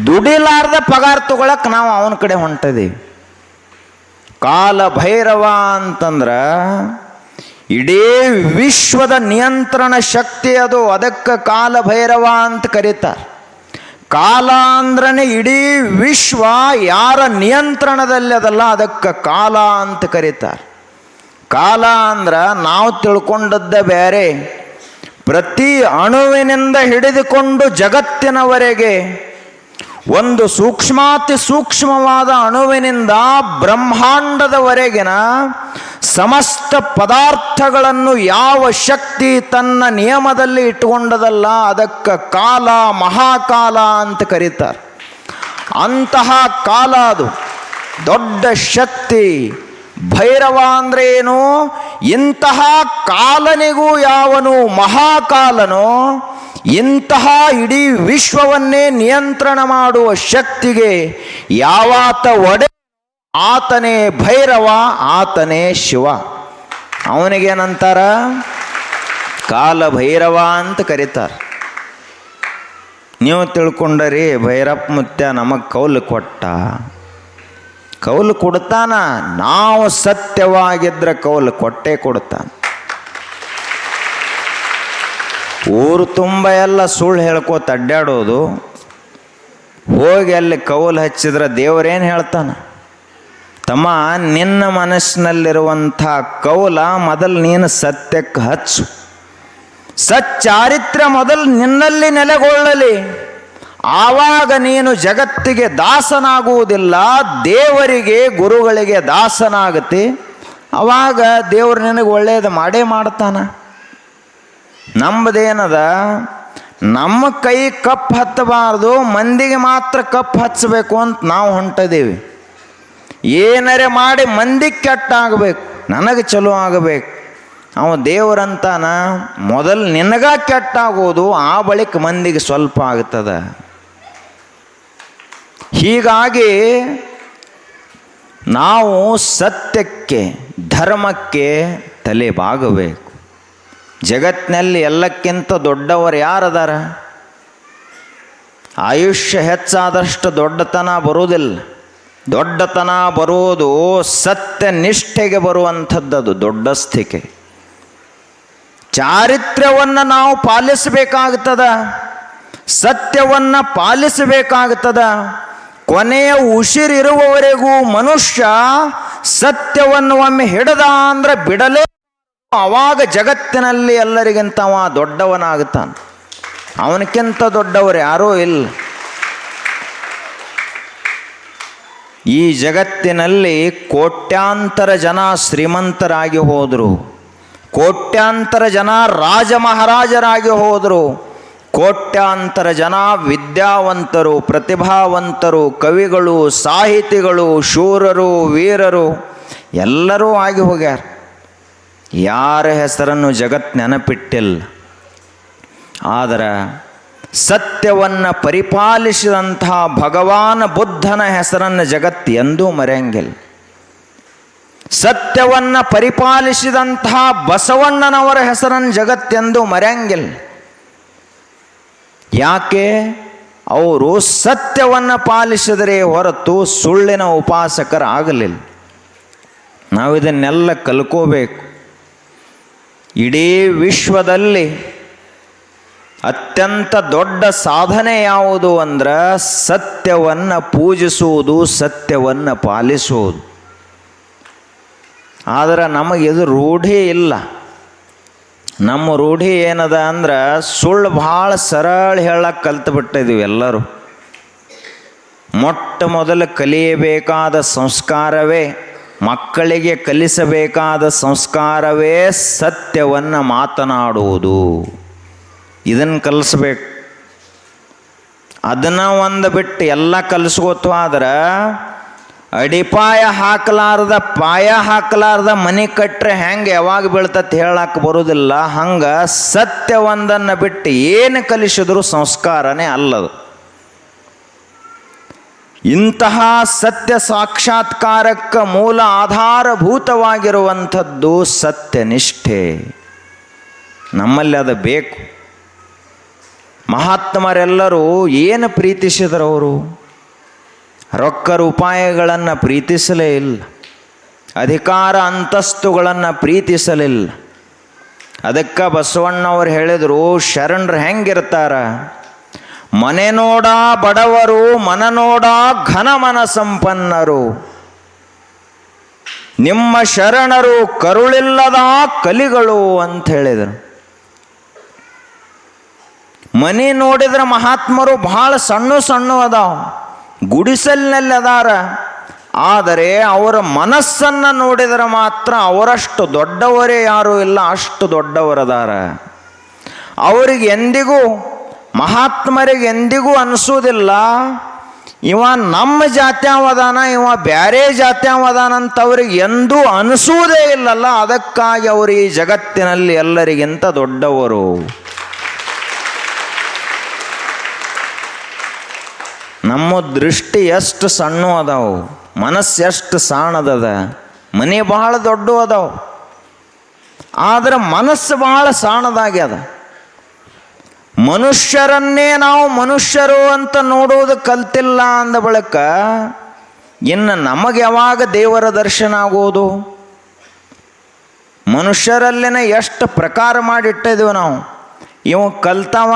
S1: ದುಡಿಲಾರ್ದ ಪಗಾರ ತಗೊಳಕ್ ನಾವು ಅವನ ಕಡೆ ಹೊಂಟಿದೀವಿ. ಕಾಲ ಭೈರವ ಅಂತಂದ್ರ ಇಡೀ ವಿಶ್ವದ ನಿಯಂತ್ರಣ ಶಕ್ತಿ ಅದು. ಅದಕ್ಕೆ ಕಾಲ ಭೈರವ ಅಂತ ಕರೀತಾರೆ. ಕಾಲ ಅಂದ್ರೇ ಇಡೀ ವಿಶ್ವ ಯಾರ ನಿಯಂತ್ರಣದಲ್ಲಿ ಅದಲ್ಲ, ಅದಕ್ಕೆ ಕಾಲ ಅಂತ ಕರೀತಾರೆ. ಕಾಲ ಅಂದ್ರೆ ನಾವು ತಿಳ್ಕೊಂಡದ್ದ ಬೇರೆ. ಪ್ರತಿ ಅಣುವಿನಿಂದ ಹಿಡಿದುಕೊಂಡು ಜಗತ್ತಿನವರೆಗೆ ಒಂದು ಸೂಕ್ಷ್ಮಾತಿ ಸೂಕ್ಷ್ಮವಾದ ಅಣುವಿನಿಂದ ಬ್ರಹ್ಮಾಂಡದವರೆಗಿನ ಸಮಸ್ತ ಪದಾರ್ಥಗಳನ್ನು ಯಾವ ಶಕ್ತಿ ತನ್ನ ನಿಯಮದಲ್ಲಿ ಇಟ್ಟುಕೊಂಡದಲ್ಲ, ಅದಕ್ಕೆ ಕಾಲ ಮಹಾಕಾಲ ಅಂತ ಕರೀತಾರೆ. ಅಂತಹ ಕಾಲ ಅದು ದೊಡ್ಡ ಶಕ್ತಿ. ಭೈರವ ಅಂದ್ರೆ ಏನು? ಇಂತಹ ಕಾಲನಿಗೂ ಯಾವನು ಮಹಾಕಾಲನೋ ಇಂತಹ ಇಡೀ ವಿಶ್ವವನ್ನೇ ನಿಯಂತ್ರಣ ಮಾಡುವ ಶಕ್ತಿಗೆ ಯಾವಾತ ಒಡೆ ಆತನೇ ಭೈರವ, ಆತನೇ ಶಿವ. ಅವನಿಗೇನಂತಾರ? ಕಾಲ ಭೈರವ ಅಂತ ಕರೀತಾರೆ. ನೀವು ತಿಳ್ಕೊಂಡರಿ ಭೈರಪ್ಪ ಮುತ್ಯ ನಮಗೆ ಕೌಲು ಕೊಟ್ಟ. ಕೌಲು ಕೊಡ್ತಾನ. ನಾವು ಸತ್ಯವಾಗಿದ್ರೆ ಕೌಲು ಕೊಟ್ಟೇ ಕೊಡ್ತಾನ. ಊರು ತುಂಬ ಎಲ್ಲ ಸುಳ್ಳು ಹೇಳ್ಕೋತ ಅಡ್ಡಾಡೋದು, ಹೋಗಿ ಅಲ್ಲಿ ಕೌಲು ಹಚ್ಚಿದ್ರೆ ದೇವರೇನು ಹೇಳ್ತಾನ? ತಮ್ಮ, ನಿನ್ನ ಮನಸ್ಸಿನಲ್ಲಿರುವಂಥ ಕೌಲ ಮೊದಲು ನೀನು ಸತ್ಯಕ್ಕೆ ಹಚ್ಚು. ಸಚ್ಚಾರಿತ್ರ್ಯ ಮೊದಲು ನಿನ್ನಲ್ಲಿ ನೆಲೆಗೊಳ್ಳಲಿ. ಆವಾಗ ನೀನು ಜಗತ್ತಿಗೆ ದಾಸನಾಗುವುದಿಲ್ಲ, ದೇವರಿಗೆ ಗುರುಗಳಿಗೆ ದಾಸನಾಗತಿ. ಆವಾಗ ದೇವರು ನಿನಗೆ ಒಳ್ಳೆಯದು ಮಾಡೇ ಮಾಡ್ತಾನ. ನಮ್ಮದೇನದ, ನಮ್ಮ ಕೈ ಕಪ್ ಹತ್ತಬಾರ್ದು, ಮಂದಿಗೆ ಮಾತ್ರ ಕಪ್ ಹಚ್ಚಬೇಕು ಅಂತ ನಾವು ಹೊಂಟಿದ್ದೀವಿ. ಏನರೆ ಮಾಡಿ ಮಂದಿಗೆ ಕೆಟ್ಟಾಗಬೇಕು, ನನಗೆ ಚಲೋ ಆಗಬೇಕು. ಅವ ದೇವರಂತಾನ ಮೊದಲು ನಿನಗ ಕೆಟ್ಟಾಗೋದು, ಆ ಬಳಿಕ ಮಂದಿಗೆ ಸ್ವಲ್ಪ ಆಗ್ತದ. ಹೀಗಾಗಿ ನಾವು ಸತ್ಯಕ್ಕೆ ಧರ್ಮಕ್ಕೆ ತಲೆಬಾಗಬೇಕು. ಜಗತ್ತಿನಲ್ಲಿ ಎಲ್ಲಕ್ಕಿಂತ ದೊಡ್ಡವರು ಯಾರದಾರ? ಆಯುಷ್ಯ ಹೆಚ್ಚಾದಷ್ಟು ದೊಡ್ಡತನ ಬರುವುದಿಲ್ಲ. ದೊಡ್ಡತನ ಬರುವುದು ಸತ್ಯ ನಿಷ್ಠೆಗೆ ಬರುವಂಥದ್ದದು ದೊಡ್ಡಸ್ತಿಕೆ. ಚಾರಿತ್ರ್ಯವನ್ನು ನಾವು ಪಾಲಿಸಬೇಕಾಗ್ತದ, ಸತ್ಯವನ್ನು ಪಾಲಿಸಬೇಕಾಗ್ತದ. ಕೊನೆಯ ಉಸಿರಿರುವವರೆಗೂ ಮನುಷ್ಯ ಸತ್ಯವನ್ನು ಒಮ್ಮೆ ಹಿಡದ ಅಂದ್ರೆ ಬಿಡಲೇ. ಆವಾಗ ಜಗತ್ತಿನಲ್ಲಿ ಎಲ್ಲರಿಗಿಂತ ಅವ ದೊಡ್ಡವನಾಗುತ್ತಾನೆ. ಅವನಕ್ಕಿಂತ ದೊಡ್ಡವರು ಯಾರೂ ಇಲ್ಲ. ಈ ಜಗತ್ತಿನಲ್ಲಿ ಕೋಟ್ಯಾಂತರ ಜನ ಶ್ರೀಮಂತರಾಗಿ ಹೋದರು, ಕೋಟ್ಯಾಂತರ ಜನ ರಾಜ ಮಹಾರಾಜರಾಗಿ ಹೋದರು, ಕೋಟ್ಯಾಂತರ ಜನ ವಿದ್ಯಾವಂತರು, ಪ್ರತಿಭಾವಂತರು, ಕವಿಗಳು, ಸಾಹಿತಿಗಳು, ಶೂರರು, ವೀರರು ಎಲ್ಲರೂ ಆಗಿ ಹೋಗ್ಯಾರ. ಯಾರ ಹೆಸರನ್ನು ಜಗತ್ತು ನೆನಪಿಟ್ಟಿಲ್ಲ. ಆದರೆ ಸತ್ಯವನ್ನು ಪರಿಪಾಲಿಸಿದಂತಹ ಭಗವಾನ್ ಬುದ್ಧನ ಹೆಸರನ್ನು ಜಗತ್ತು ಎಂದೂ ಮರೆಯಂಗಿಲ್ಲ. ಸತ್ಯವನ್ನು ಪರಿಪಾಲಿಸಿದಂತಹ ಬಸವಣ್ಣನವರ ಹೆಸರನ್ನು ಜಗತ್ತೆಂದೂ ಮರೆಯಂಗಿಲ್ಲ. ಯಾಕೆ? ಅವರು ಸತ್ಯವನ್ನು ಪಾಲಿಸಿದರೆ ಹೊರತು ಸುಳ್ಳಿನ ಉಪಾಸಕರಾಗಲಿಲ್ಲ. ನಾವು ಇದನ್ನೆಲ್ಲ ಕಲ್ಕೋಬೇಕು. ಇಡೀ ವಿಶ್ವದಲ್ಲಿ ಅತ್ಯಂತ ದೊಡ್ಡ ಸಾಧನೆ ಯಾವುದು ಅಂದ್ರೆ ಸತ್ಯವನ್ನು ಪೂಜಿಸುವುದು, ಸತ್ಯವನ್ನು ಪಾಲಿಸುವುದು. ಆದರೆ ನಮಗಿದು ರೂಢಿ ಇಲ್ಲ. ನಮ್ಮ ರೂಢಿ ಏನದ ಅಂದ್ರೆ ಸುಳ್ಳು ಭಾಳ ಸರಳ ಹೇಳಕ್ಕೆ ಕಲ್ತು ಬಿಟ್ಟಿದ್ದೀವಿ ಎಲ್ಲರೂ. ಮೊಟ್ಟ ಮೊದಲು ಕಲಿಯಬೇಕಾದ ಸಂಸ್ಕಾರವೇ, ಮಕ್ಕಳಿಗೆ ಕಲಿಸಬೇಕಾದ ಸಂಸ್ಕಾರವೇ ಸತ್ಯವನ್ನು ಮಾತನಾಡುವುದು. ಇದನ್ನು ಕಲಿಸ್ಬೇಕು. ಅದನ್ನು ಒಂದು ಬಿಟ್ಟು ಎಲ್ಲ ಕಲಿಸ್ಕೋತು ಆದ್ರೆ ಅಡಿಪಾಯ ಹಾಕಲಾರ್ದ ಪಾಯ ಹಾಕಲಾರ್ದ ಮನೆ ಕಟ್ಟರೆ ಹೆಂಗೆ ಯಾವಾಗ ಬೀಳ್ತತಿ ಹೇಳಕ್ಕೆ ಬರೋದಿಲ್ಲ. ಹಂಗೆ ಸತ್ಯ ಒಂದನ್ನು ಬಿಟ್ಟು ಏನು ಕಲಿಸಿದ್ರು ಸಂಸ್ಕಾರನೇ ಅಲ್ಲದು. ಇಂತಹ ಸತ್ಯ ಸಾಕ್ಷಾತ್ಕಾರಕ್ಕೆ ಮೂಲ ಆಧಾರಭೂತವಾಗಿರುವಂಥದ್ದು ಸತ್ಯನಿಷ್ಠೆ. ನಮ್ಮಲ್ಲಿ ಅದು ಬೇಕು. ಮಹಾತ್ಮರೆಲ್ಲರೂ ಏನು ಪ್ರೀತಿಸಿದರು? ಅವರು ರೊಕ್ಕ ರೂಪಾಯಿಗಳನ್ನು ಪ್ರೀತಿಸಲೇ ಇಲ್ಲ, ಅಧಿಕಾರ ಅಂತಸ್ತುಗಳನ್ನು ಪ್ರೀತಿಸಲಿಲ್ಲ. ಅದಕ್ಕೆ ಬಸವಣ್ಣವ್ರು ಹೇಳಿದರು, ಶರಣರು ಹೆಂಗಿರ್ತಾರ? ಮನೆ ನೋಡ ಬಡವರು, ಮನ ನೋಡ ಘನ ಮನ ಸಂಪನ್ನರು. ನಿಮ್ಮ ಶರಣರು ಕರುಳಿಲ್ಲದ ಕಲಿಗಳು ಅಂತ ಹೇಳಿದರು. ಮನೆ ನೋಡಿದ್ರೆ ಮಹಾತ್ಮರು ಬಹಳ ಸಣ್ಣ ಸಣ್ಣ ಅದಾವ, ಗುಡಿಸಲಿನಲ್ಲಿ ಅದಾರ. ಆದರೆ ಅವರ ಮನಸ್ಸನ್ನು ನೋಡಿದರೆ ಮಾತ್ರ ಅವರಷ್ಟು ದೊಡ್ಡವರೇ ಯಾರೂ ಇಲ್ಲ, ಅಷ್ಟು ದೊಡ್ಡವರದಾರ. ಅವರಿಗೆ ಎಂದಿಗೂ, ಮಹಾತ್ಮರಿಗೆ ಎಂದಿಗೂ ಅನಿಸೋದಿಲ್ಲ ಇವ ನಮ್ಮ ಜಾತ್ಯವದಾನ, ಇವ ಬ್ಯಾರೆ ಜಾತ್ಯವದಾನಂತ ಅವ್ರಿಗೆ ಎಂದೂ ಅನಿಸುವುದೇ ಇಲ್ಲಲ್ಲ. ಅದಕ್ಕಾಗಿ ಅವರು ಈ ಜಗತ್ತಿನಲ್ಲಿ ಎಲ್ಲರಿಗಿಂತ ದೊಡ್ಡವರು. ನಮ್ಮ ದೃಷ್ಟಿ ಎಷ್ಟು ಸಣ್ಣ ಅದಾವು, ಮನಸ್ಸು ಎಷ್ಟು ಸಣ್ಣದದ. ಮನೆ ಬಹಳ ದೊಡ್ಡ ಅದಾವು, ಆದರೆ ಮನಸ್ಸು ಬಹಳ ಸಣ್ಣದಾಗ್ಯದ. ಮನುಷ್ಯರನ್ನೇ ನಾವು ಮನುಷ್ಯರು ಅಂತ ನೋಡುವುದು ಕಲ್ತಿಲ್ಲ ಅಂದ ಬಳಿಕ ಇನ್ನು ನಮಗೆ ಯಾವಾಗ ದೇವರ ದರ್ಶನ ಆಗುವುದು? ಮನುಷ್ಯರಲ್ಲಿನ ಎಷ್ಟು ಪ್ರಕಾರ ಮಾಡಿಟ್ಟಿದ್ದೀವಿ ನಾವು. ಇವ ಕಲ್ತವ,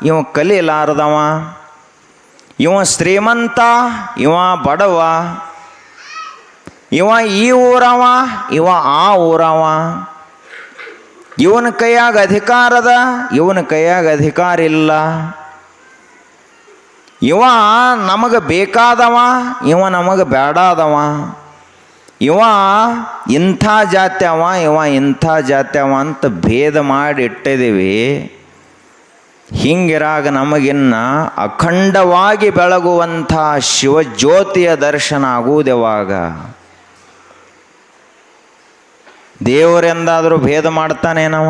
S1: ಇವ ಕಲಿಲಾರ್ದವ, ಇವ ಶ್ರೀಮಂತ, ಇವ ಬಡವ, ಇವ ಈ ಊರವ, ಇವ ಆ ಊರವ, ಇವನ ಕೈಯಾಗ ಅಧಿಕಾರದ, ಇವನ ಕೈಯಾಗ ಅಧಿಕಾರ ಇಲ್ಲ, ಇವ ನಮಗೆ ಬೇಕಾದವ, ಇವ ನಮಗೆ ಬೇಡಾದವ, ಇವ ಇಂಥ ಜಾತ್ಯವ, ಇವ ಇಂಥ ಜಾತ್ಯವ ಅಂತ ಭೇದ ಮಾಡಿ ಇಟ್ಟಿದ್ದೀವಿ. ಹಿಂಗಿರಾಗ ನಮಗಿನ್ನ ಅಖಂಡವಾಗಿ ಬೆಳಗುವಂಥ ಶಿವಜ್ಯೋತಿಯ ದರ್ಶನ ಆಗುವುದೆವಾಗ? ದೇವರೆಂದಾದರೂ ಭೇದ ಮಾಡ್ತಾನೇನವ?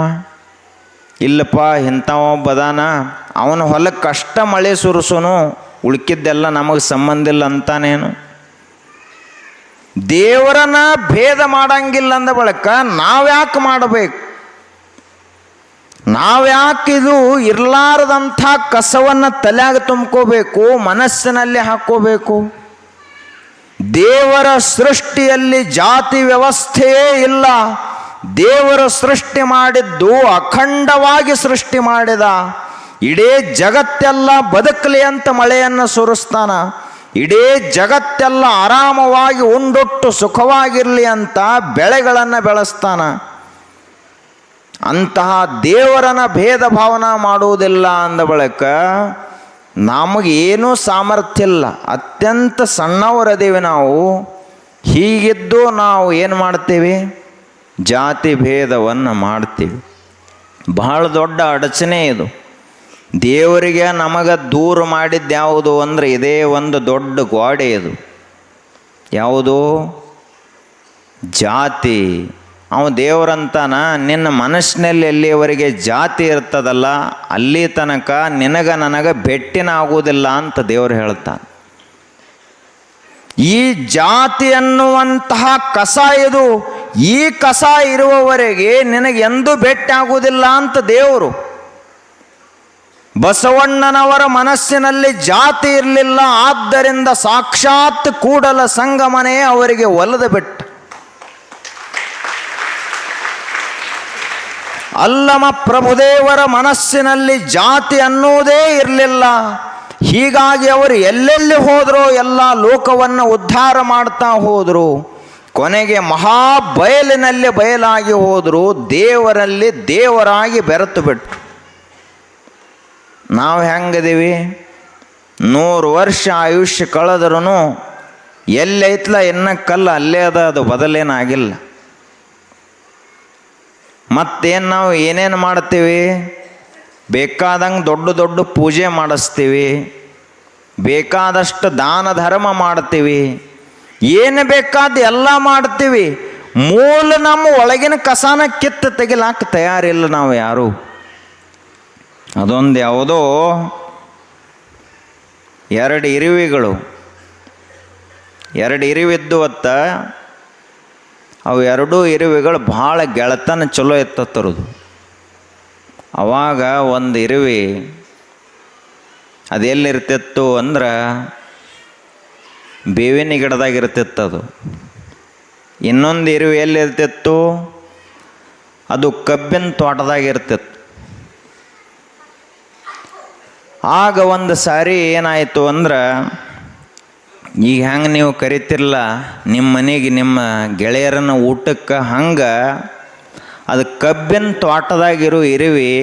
S1: ಇಲ್ಲಪ್ಪ, ಇಂಥವ ಬದಾನ, ಅವನ ಹೊಲಕ್ಕೆ ಅಷ್ಟ ಮಳೆ ಸುರಿಸೋನು, ಉಳ್ಕಿದ್ದೆಲ್ಲ ನಮಗೆ ಸಂಬಂಧ ಇಲ್ಲ ಅಂತಾನೇನು? ದೇವರನ್ನ ಭೇದ ಮಾಡಂಗಿಲ್ಲ ಅಂದ ಬಳಿಕ ನಾವ್ಯಾಕೆ ಮಾಡಬೇಕು? ನಾವ್ಯಾಕಿದು ಇರಲಾರದಂಥ ಕಸವನ್ನು ತಲೆಯಾಗ ತುಂಬ್ಕೋಬೇಕು, ಮನಸ್ಸಿನಲ್ಲಿ ಹಾಕ್ಕೋಬೇಕು? ದೇವರ ಸೃಷ್ಟಿಯಲ್ಲಿ ಜಾತಿ ವ್ಯವಸ್ಥೆಯೇ ಇಲ್ಲ. ದೇವರು ಸೃಷ್ಟಿ ಮಾಡಿದ್ದು ಅಖಂಡವಾಗಿ ಸೃಷ್ಟಿ ಮಾಡಿದ. ಇಡೀ ಜಗತ್ತೆಲ್ಲ ಬದುಕಲಿ ಅಂತ ಮಳೆಯನ್ನು ಸುರಿಸ್ತಾನ. ಇಡೀ ಜಗತ್ತೆಲ್ಲ ಆರಾಮವಾಗಿ ಉಂಡೊಟ್ಟು ಸುಖವಾಗಿರಲಿ ಅಂತ ಬೆಳೆಗಳನ್ನು ಬೆಳೆಸ್ತಾನ. ಅಂತಹ ದೇವರನ್ನ ಭೇದ ಭಾವನ ಮಾಡುವುದಿಲ್ಲ ಅಂದ ಬಳಿಕ ನಮಗೇನೂ ಸಾಮರ್ಥ್ಯ ಇಲ್ಲ, ಅತ್ಯಂತ ಸಣ್ಣವರದೇವೆ ನಾವು. ಹೀಗಿದ್ದು ನಾವು ಏನು ಮಾಡ್ತೀವಿ? ಜಾತಿ ಭೇದವನ್ನು ಮಾಡ್ತೀವಿ. ಬಹಳ ದೊಡ್ಡ ಅಡಚಣೆ ಇದು. ದೇವರಿಗೆ ನಮಗೆ ದೂರ ಮಾಡಿದ್ದು ಯಾವುದು ಅಂದರೆ ಇದೇ ಒಂದು ದೊಡ್ಡ ಗೋಡೆ. ಇದು ಯಾವುದು? ಜಾತಿ. ಅವ ದೇವರಂತಾನ, ನಿನ್ನ ಮನಸ್ಸಿನಲ್ಲಿ ಎಲ್ಲಿಯವರೆಗೆ ಜಾತಿ ಇರ್ತದಲ್ಲ ಅಲ್ಲಿ ತನಕ ನಿನಗೆ ನನಗೆ ಭೆಟ್ಟಿನ ಆಗುವುದಿಲ್ಲ ಅಂತ ದೇವರು ಹೇಳ್ತಾನೆ. ಈ ಜಾತಿ ಅನ್ನುವಂತಹ ಕಸ ಇದು. ಈ ಕಸ ಇರುವವರೆಗೆ ನಿನಗೆ ಎಂದೂ ಭೇಟಿ ಆಗುವುದಿಲ್ಲ ಅಂತ ದೇವರು. ಬಸವಣ್ಣನವರ ಮನಸ್ಸಿನಲ್ಲಿ ಜಾತಿ ಇರಲಿಲ್ಲ, ಆದ್ದರಿಂದ ಸಾಕ್ಷಾತ್ ಕೂಡಲ ಸಂಗಮನೇ ಅವರಿಗೆ ಒಲಿದು ಬಿಟ್ಟ. ಅಲ್ಲಮ ಪ್ರಭುದೇವರ ಮನಸ್ಸಿನಲ್ಲಿ ಜಾತಿ ಅನ್ನುವುದೇ ಇರಲಿಲ್ಲ. ಹೀಗಾಗಿ ಅವರು ಎಲ್ಲೆಲ್ಲಿ ಹೋದರೂ ಎಲ್ಲ ಲೋಕವನ್ನು ಉದ್ಧಾರ ಮಾಡ್ತಾ ಹೋದರು. ಕೊನೆಗೆ ಮಹಾಬಯಲಿನಲ್ಲಿ ಬಯಲಾಗಿ ಹೋದರು, ದೇವರಲ್ಲಿ ದೇವರಾಗಿ ಬೆರೆತು ಬಿಟ್ಟರು. ನಾವು ಹೆಂಗದೀವಿ? 100 ವರ್ಷ ಆಯುಷ್ಯ ಕಳೆದ್ರೂ ಎಲ್ಲೈತ್ಲ ಎನ್ನಕ್ಕಲ್ಲ ಅಲ್ಲೇ ಅದ, ಅದು ಬದಲೇನಾಗಿಲ್ಲ. ಮತ್ತೇನು ನಾವು ಏನೇನು ಮಾಡ್ತೀವಿ? ಬೇಕಾದಂಗೆ ದೊಡ್ಡ ದೊಡ್ಡ ಪೂಜೆ ಮಾಡಿಸ್ತೀವಿ, ಬೇಕಾದಷ್ಟು ದಾನ ಧರ್ಮ ಮಾಡ್ತೀವಿ, ಏನು ಬೇಕಾದ ಎಲ್ಲ ಮಾಡ್ತೀವಿ, ಮೂಲ ನಮ್ಮ ಒಳಗಿನ ಕಸಾನ ಕಿತ್ತು ತೆಗಿಲಾಕ ತಯಾರಿಲ್ಲ ನಾವು ಯಾರು. ಅದೊಂದು ಯಾವುದೋ 2 ಇರುವೆಗಳು, 2 ಇರುವಿದ್ದು ಹೊತ್ತ ಅವು 2 ಇರುವೆಗಳು ಭಾಳ ಗೆಳತನ ಚಲೋ ಎತ್ತತ್ತರದು. ಅವಾಗ ಒಂದು ಇರುವೆ ಅದೆಲ್ಲಿರ್ತಿತ್ತು ಅಂದ್ರೆ ಬೇವಿನ ಗಿಡದಾಗಿರ್ತಿತ್ತು. ಅದು ಇನ್ನೊಂದು ಇರುವೆ ಎಲ್ಲಿರ್ತಿತ್ತು, ಅದು ಕಬ್ಬಿನ ತೋಟದಾಗಿರ್ತಿತ್ತು. ಆಗ ಒಂದು ಸಾರಿ ಏನಾಯಿತು ಅಂದ್ರೆ, ಈಗ ಹೆಂಗೆ ನೀವು ಕರಿತಿರಲ್ಲ ನಿಮ್ಮ ಮನೆಗೆ ನಿಮ್ಮ ಗೆಳೆಯರನ್ನ ಊಟಕ್ಕೆ, ಹಂಗೆ ಅದು ಕಬ್ಬಿನ ತೋಟದಾಗಿರೋ ಇರುವೆ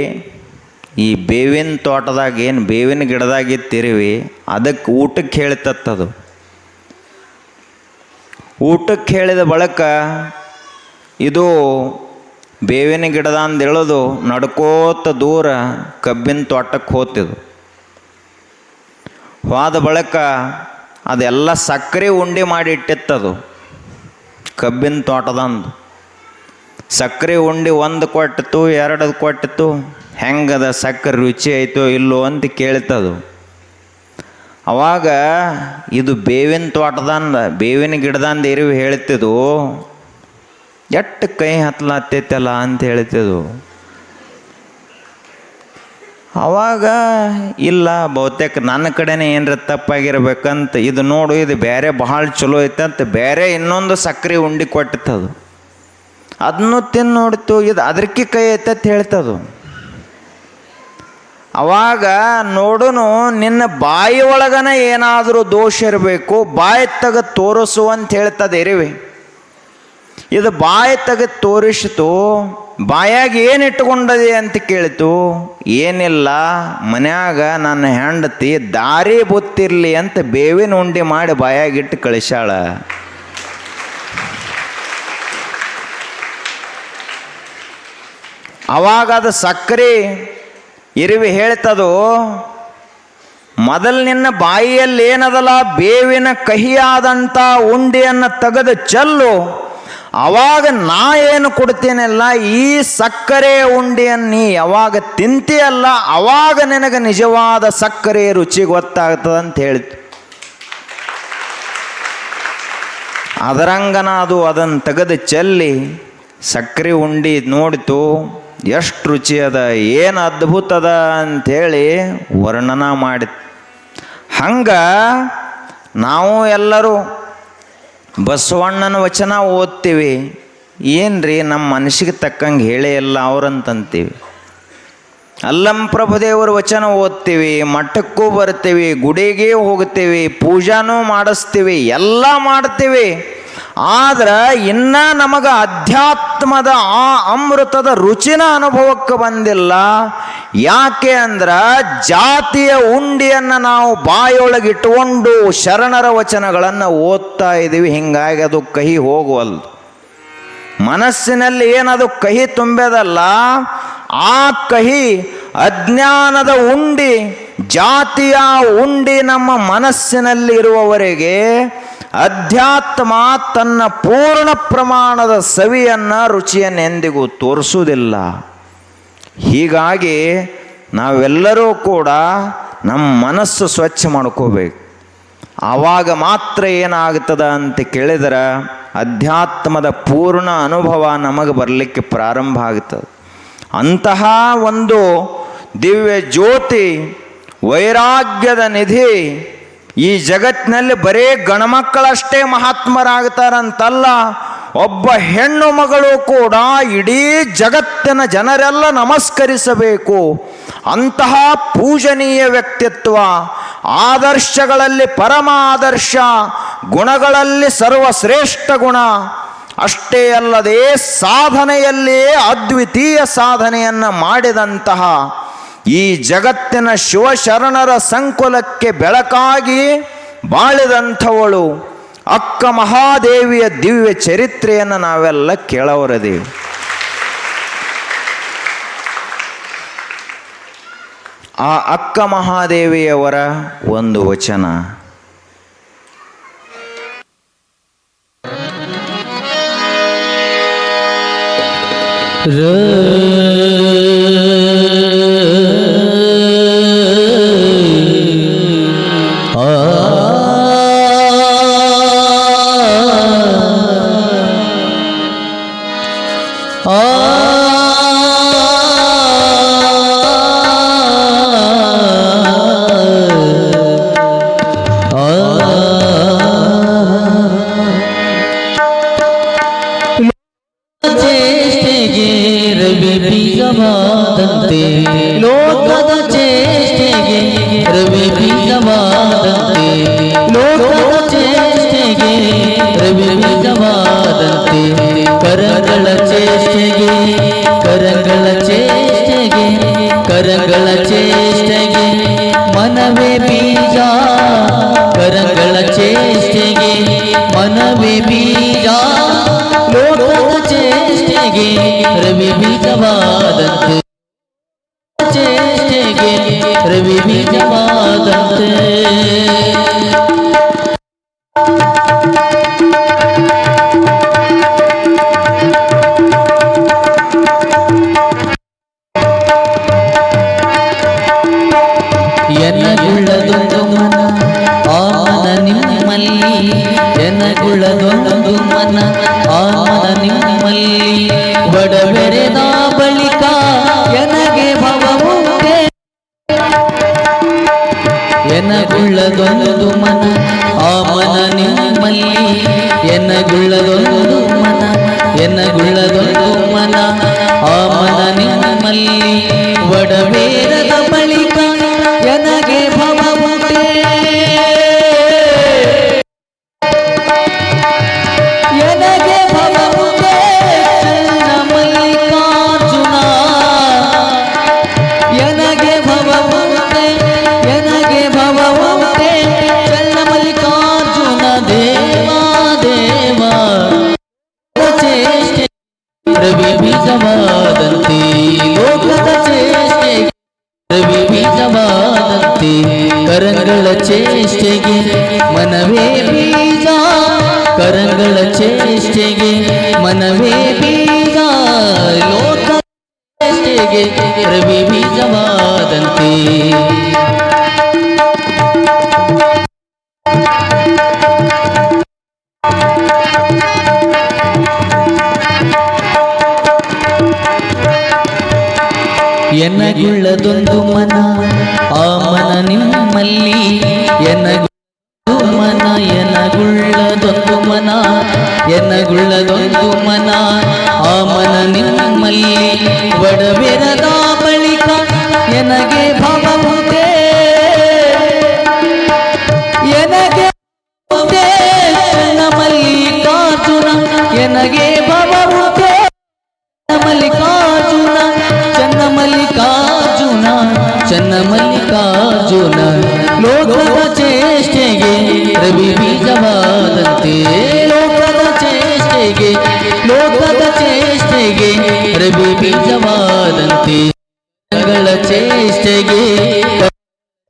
S1: ಈ ಬೇವಿನ ತೋಟದಾಗ ಏನು ಬೇವಿನ ಗಿಡದಾಗಿತ್ತಿರುವಿ ಅದಕ್ಕೆ ಊಟಕ್ಕೆ ಹೇಳ್ತತ್ತದು. ಊಟಕ್ಕೆ ಹೇಳಿದ ಬಳಿಕ ಇದು ಬೇವಿನ ಗಿಡದ ಅಂದೇಳೋದು ನಡ್ಕೋತ ದೂರ ಕಬ್ಬಿನ ತೋಟಕ್ಕೆ ಹೋಗ್ತಿದ್ದು. ಹೋದ ಬಳಿಕ ಅದೆಲ್ಲ ಸಕ್ಕರೆ ಉಂಡೆ ಮಾಡಿ ಇಟ್ಟಿತ್ತದು. ಕಬ್ಬಿನ ತೋಟದಂದು ಸಕ್ಕರೆ ಉಂಡೆ 1 ಕೊಟ್ಟಿತ್ತು, 2 ಕೊಟ್ಟಿತ್ತು. ಹೆಂಗದ ಸಕ್ಕರೆ ರುಚಿ ಆಯಿತೋ ಇಲ್ಲೋ ಅಂತ ಕೇಳ್ತದು. ಅವಾಗ ಇದು ಬೇವಿನ ತೋಟದಂದ ಬೇವಿನ ಗಿಡದಂದು ಇರುವೆ ಹೇಳ್ತಿದ್ದು, ಎಷ್ಟು ಕೈ ಹತ್ತಲತ್ತೈತಲ್ಲ ಅಂತ ಹೇಳ್ತಿದ್ದು. ಅವಾಗ ಇಲ್ಲ ಬಹುತೇಕ ನನ್ನ ಕಡೆನೇ ಏನರ ತಪ್ಪಾಗಿರ್ಬೇಕಂತ, ಇದು ನೋಡು ಇದು ಬೇರೆ ಭಾಳ ಚಲೋ ಐತಂತ ಬೇರೆ ಇನ್ನೊಂದು ಸಕ್ಕರೆ ಉಂಡೆ ಕೊಟ್ಟಿತ್ತದು. ಅದನ್ನು ತಿಂದು ನೋಡ್ತು, ಇದು ಅದಕ್ಕೆ ಕೈ ಐತತ್ ಹೇಳ್ತದು. ಅವಾಗ ನೋಡುನು ನಿನ್ನ ಬಾಯಿ ಒಳಗನ ಏನಾದರೂ ದೋಷ ಇರಬೇಕು, ಬಾಯಿ ತೆಗೆದು ತೋರಿಸು ಅಂತ ಹೇಳ್ತದೆ ಇರುವೆ. ಇದು ಬಾಯಿ ತೆಗೆದು ತೋರಿಸಿತು. ಬಾಯಾಗ ಏನು ಇಟ್ಕೊಂಡದೆ ಅಂತ ಕೇಳಿತು. ಏನಿಲ್ಲ, ಮನ್ಯಾಗ ನನ್ನ ಹೆಂಡತಿ ದಾರಿ ಬುತ್ತಿರಲಿ ಅಂತ ಬೇವಿನ ಉಂಡೆ ಮಾಡಿ ಬಾಯಾಗಿಟ್ಟು ಕಳಿಸ್ಯಾಳ. ಅವಾಗ ಅದು ಸಕ್ಕರೆ ಇರುವೆ ಹೇಳ್ತದು, ಮೊದಲು ನಿನ್ನ ಬಾಯಿಯಲ್ಲಿ ಏನದಲ್ಲ ಬೇವಿನ ಕಹಿಯಾದಂಥ ಉಂಡೆಯನ್ನು ತೆಗೆದು ಚೆಲ್ಲು, ಅವಾಗ ನಾ ಏನು ಕೊಡ್ತೀನಲ್ಲ ಈ ಸಕ್ಕರೆ ಉಂಡೆಯನ್ನು ನೀ ಯಾವಾಗ ತಿಂತೀಯಲ್ಲ ಅವಾಗ ನಿನಗೆ ನಿಜವಾದ ಸಕ್ಕರೆ ರುಚಿ ಗೊತ್ತಾಗ್ತದೆ ಅಂತ ಹೇಳಿತು. ಅದರಂಗನ ಅದು ಅದನ್ನು ತೆಗೆದು ಚೆಲ್ಲಿ ಸಕ್ಕರೆ ಉಂಡೆ ನೋಡಿತು, ಎಷ್ಟು ರುಚಿ ಅದ, ಏನು ಅದ್ಭುತ ಅದ ಅಂಥೇಳಿ ವರ್ಣನ ಮಾಡಿತು. ಹಂಗೆ ನಾವು ಎಲ್ಲರೂ ಬಸವಣ್ಣನ ವಚನ ಓದ್ತೀವಿ, ಏನ್ರಿ ನಮ್ಮ ಮನಸ್ಸಿಗೆ ತಕ್ಕಂಗೆ ಹೇಳೇ ಇಲ್ಲ ಅವ್ರಂತೀವಿ. ಅಲ್ಲಂ ಪ್ರಭುದೇವರ ವಚನ ಓದ್ತೀವಿ, ಮಠಕ್ಕೂ ಬರ್ತೀವಿ, ಗುಡಿಗೆ ಹೋಗ್ತೀವಿ, ಪೂಜಾನೂ ಮಾಡಿಸ್ತೀವಿ, ಎಲ್ಲ ಮಾಡ್ತೀವಿ. ಆದ್ರೆ ಇನ್ನ ನಮಗೆ ಅಧ್ಯಾತ್ಮದ ಆ ಅಮೃತದ ರುಚಿನ ಅನುಭವಕ್ಕೆ ಬಂದಿಲ್ಲ. ಯಾಕೆ ಅಂದ್ರೆ ಜಾತಿಯ ಉಂಡಿಯನ್ನು ನಾವು ಬಾಯೊಳಗಿಟ್ಟುಕೊಂಡು ಶರಣರ ವಚನಗಳನ್ನು ಓದ್ತಾ ಇದ್ದೀವಿ. ಹಿಂಗಾಗಿ ಅದು ಕಹಿ ಹೋಗುವಲ್ಲ. ಮನಸ್ಸಿನಲ್ಲಿ ಏನದು ಕಹಿ ತುಂಬ್ಯದಲ್ಲ, ಆ ಕಹಿ ಅಜ್ಞಾನದ ಉಂಡಿ, ಜಾತಿಯ ಉಂಡಿ ನಮ್ಮ ಮನಸ್ಸಿನಲ್ಲಿ ಇರುವವರೆಗೆ ಅಧ್ಯಾತ್ಮ ತನ್ನ ಪೂರ್ಣ ಪ್ರಮಾಣದ ಸವಿಯನ್ನು ರುಚಿಯನ್ನು ಎಂದಿಗೂ ತೋರಿಸುವುದಿಲ್ಲ. ಹೀಗಾಗಿ ನಾವೆಲ್ಲರೂ ಕೂಡ ನಮ್ಮ ಮನಸ್ಸು ಸ್ವಚ್ಛ ಮಾಡ್ಕೋಬೇಕು. ಆವಾಗ ಮಾತ್ರ ಏನಾಗ್ತದ ಅಂತ ಕೇಳಿದರೆ ಅಧ್ಯಾತ್ಮದ ಪೂರ್ಣ ಅನುಭವ ನಮಗೆ ಬರಲಿಕ್ಕೆ ಪ್ರಾರಂಭ ಆಗ್ತದೆ. ಅಂತಹ ಒಂದು ದಿವ್ಯ ಜ್ಯೋತಿ, ವೈರಾಗ್ಯದ ನಿಧಿ ಈ ಜಗತ್ತಿನಲ್ಲಿ ಬರೇ ಗಣಮಕ್ಕಳಷ್ಟೇ ಮಹಾತ್ಮರಾಗ್ತಾರಂತಲ್ಲ, ಒಬ್ಬ ಹೆಣ್ಣು ಮಗಳು ಕೂಡ ಇಡೀ ಜಗತ್ತಿನ ಜನರೆಲ್ಲ ನಮಸ್ಕರಿಸಬೇಕು. ಅಂತಹ ಪೂಜನೀಯ ವ್ಯಕ್ತಿತ್ವ, ಆದರ್ಶಗಳಲ್ಲಿ ಪರಮ ಆದರ್ಶ, ಗುಣಗಳಲ್ಲಿ ಸರ್ವಶ್ರೇಷ್ಠ ಗುಣ. ಅಷ್ಟೇ ಅಲ್ಲದೆ ಸಾಧನೆಯಲ್ಲಿಯೇ ಅದ್ವಿತೀಯ ಸಾಧನೆಯನ್ನು ಮಾಡಿದಂತಹ ಈ ಜಗತ್ತಿನ ಶಿವಶರಣರ ಸಂಕುಲಕ್ಕೆ ಬೆಳಕಾಗಿ ಬಾಳಿದಂಥವಳು ಅಕ್ಕ ಮಹಾದೇವಿಯ ದಿವ್ಯ ಚರಿತ್ರೆಯನ್ನು ನಾವೆಲ್ಲ ಕೇಳವರದೇವೆ. ಆ ಅಕ್ಕ ಮಹಾದೇವಿಯವರ ಒಂದು ವಚನ.
S2: ಬೀಜವಾದಂತೆ ಲೋಕದ ಚೇಷ್ಟೆಗೆ ರವಿ ಬೀಜವಾದಂತೆ ಲೋಕದ ಚೇಷ್ಟೆಗೆ ರವಿ ಬೀಜವಾದಂತೆ ಕರಗಳ ಚೇಷ್ಟೆಗೆ ಕರಗಳ ಚೇಷ್ಟೆಗೆ ಕರಗಳ ಚೇಷ್ಟೆಗೆ ಮನವೇ ಬೀಜ ಕರಗಳ ಚೇಷ್ಟೆಗೆ ಮನವೇ ಬೀಜ ಲೋಕದ ಚೇಷ್ಟೆಗೆ ರವಿ ಬೀಜವಾದಂತೆ ಚೇಷ್ಟೆಗೆ ರವಿ ಬೀಜವಾದಂತೆ ಎನ್ನಗುಳ್ಳದೊಂದು ಮನ ಆ ಮನ ನಿಮ್ಮಲ್ಲಿ ಎನ್ನಗುಳ್ಳದೊಂದು ಮನ ಆ ಮನ ನಿಮ್ಮಲ್ಲಿ ಬಡಬೆರೆದ ಬಳಿಕ ಎನಗೆ ಭವವುಂಟೆ ಎನ್ನಗುಳ್ಳದೊಂದು ಮನ ಆ ಮನ ನಿಮ್ಮಲ್ಲಿ ಎನ್ನಗುಳ್ಳದೊಂದು ಮನ ಎನ್ನಗುಳ್ಳದೊಂದು ಮನ ಆ ಮನ ನಿಮ್ಮಲ್ಲಿ ಬಡಬೇರದ ಬಳಿಕ ಎನಗೆ ಭವವುಂಟೆ ಎನಗೆ ಭವವುಂಟೆ ಚನ್ನ ಮಲ್ಲಿಕಾರ್ಜುನ ಎನಗೆ ಭವವುಂಟೆ ಎನಗೆ ಭವವುಂಟೆ ಚನ್ನ ಮಲ್ಲಿಕಾರ್ಜುನ ದೇವ ದೇವ ಚೇಷ್ಟೆ ರವಿ ಬೀಜವಾದಂತೆ ಲೋಕದ ಚೇಷ್ಟೆ ರವಿ ಬೀಜವಾದಂತೆ ಕರಗಳ ಚೇಷ್ಟೆಗೆ ಮನವೇ ಬೀಜ ಕರಗಳ ಚೇಷ್ಟೆಗೆ ಮನವೇ ಬೀಜ ಲೋಕದ ಚೇಷ್ಟೆಗೆ ರವಿ ಬೀಜವಾದಂತೆ ಎನ್ನಗುಳ್ಳದೊಂದು ಮನ ಆ ಮನ ನಿಮ್ಮಲ್ಲಿ ಎನ್ನಗುಳ್ಳದು ಮನ ಎನ್ನಗುಳ್ಳದೊಂದು ಮನ ಎನ್ನಗುಳ್ಳದೊಂದು ಮನ ಆ ಮನ ನಿಮ್ಮಲ್ಲಿ ಒಡಬೆರದ ಬಳಿಕ ಎನಗೆ ಭವವುಂಟೆ ಎನಗೆ ಚನ್ನ ಮಲ್ಲಿಕಾರ್ಜುನ ಎನಗೆ ಭವವುಂಟೆ ಮಲ್ಲಿಕಾರ್ಜುನ ಚನ್ನ ಮಲ್ಲಿಕಾರ್ಜುನ ಚನ್ನ ಮಲ್ಲಿಕಾರ್ಜುನ ಲೋಕದ ಚೇಷ್ಟೆಗೆ ರವಿ ಬೀಜವಾದಂತೆ ಲೋಕದ ಚೇಷ್ಟೆಗೆ ಲೋಕದ ಚೇಷ್ಟೆಗೆ ರವಿ ಬೀಜವಾದಂತೆ ಕರಗಳ ಚೇಷ್ಟೆಗೆ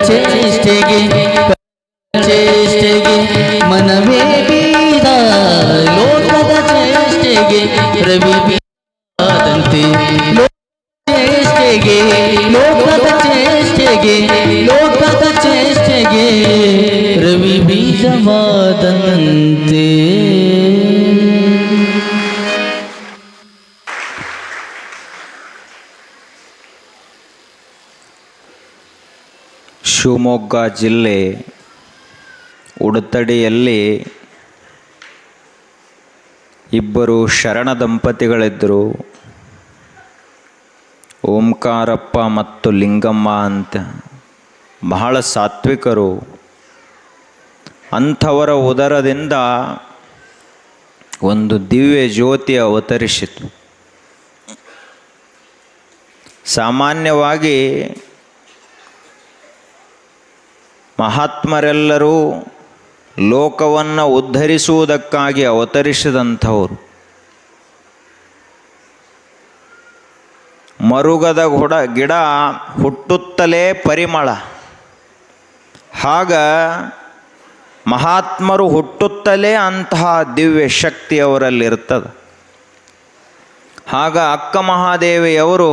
S2: ಚೇಷ್ಟೆಗೆ ಚೇಷ್ಟೆಗೆ ಮನವೇ ಬೀಜ ಲೋಕದ ಚೇಷ್ಟೆಗೆ ರವಿ ಬೀಜವಾದಂತೆ ಚೇಷ್ಟೆಗೆ ಲೋಕದ ಚೇಷ್ಟೆಗೆ ಲೋಕದ ಚೇಷ್ಟೆಗೆ ರವಿ ಬೀಜವಾದಂತೆ
S1: ಶಿವಮೊಗ್ಗ ಜಿಲ್ಲೆ ಉಡುತಡಿಯಲ್ಲಿ ಇಬ್ಬರು ಶರಣ ದಂಪತಿಗಳಿದ್ದರು, ಓಂಕಾರಪ್ಪ ಮತ್ತು ಲಿಂಗಮ್ಮ ಅಂತ. ಬಹಳ ಸಾತ್ವಿಕರು. ಅಂಥವರ ಉದರದಿಂದ ಒಂದು ದಿವ್ಯ ಜ್ಯೋತಿ ಅವತರಿಸಿತು. ಸಾಮಾನ್ಯವಾಗಿ ಮಹಾತ್ಮರೆಲ್ಲರೂ ಲೋಕವನ್ನು ಉದ್ಧರಿಸುವುದಕ್ಕಾಗಿ ಅವತರಿಸಿದಂಥವರು. ಮರುಗದ ಗಿಡ ಹುಟ್ಟುತ್ತಲೇ ಪರಿಮಳ. ಆಗ ಮಹಾತ್ಮರು ಹುಟ್ಟುತ್ತಲೇ ಅಂತಹ ದಿವ್ಯ ಶಕ್ತಿ ಅವರಲ್ಲಿರ್ತದೆ. ಆಗ ಅಕ್ಕ ಮಹಾದೇವಿಯವರು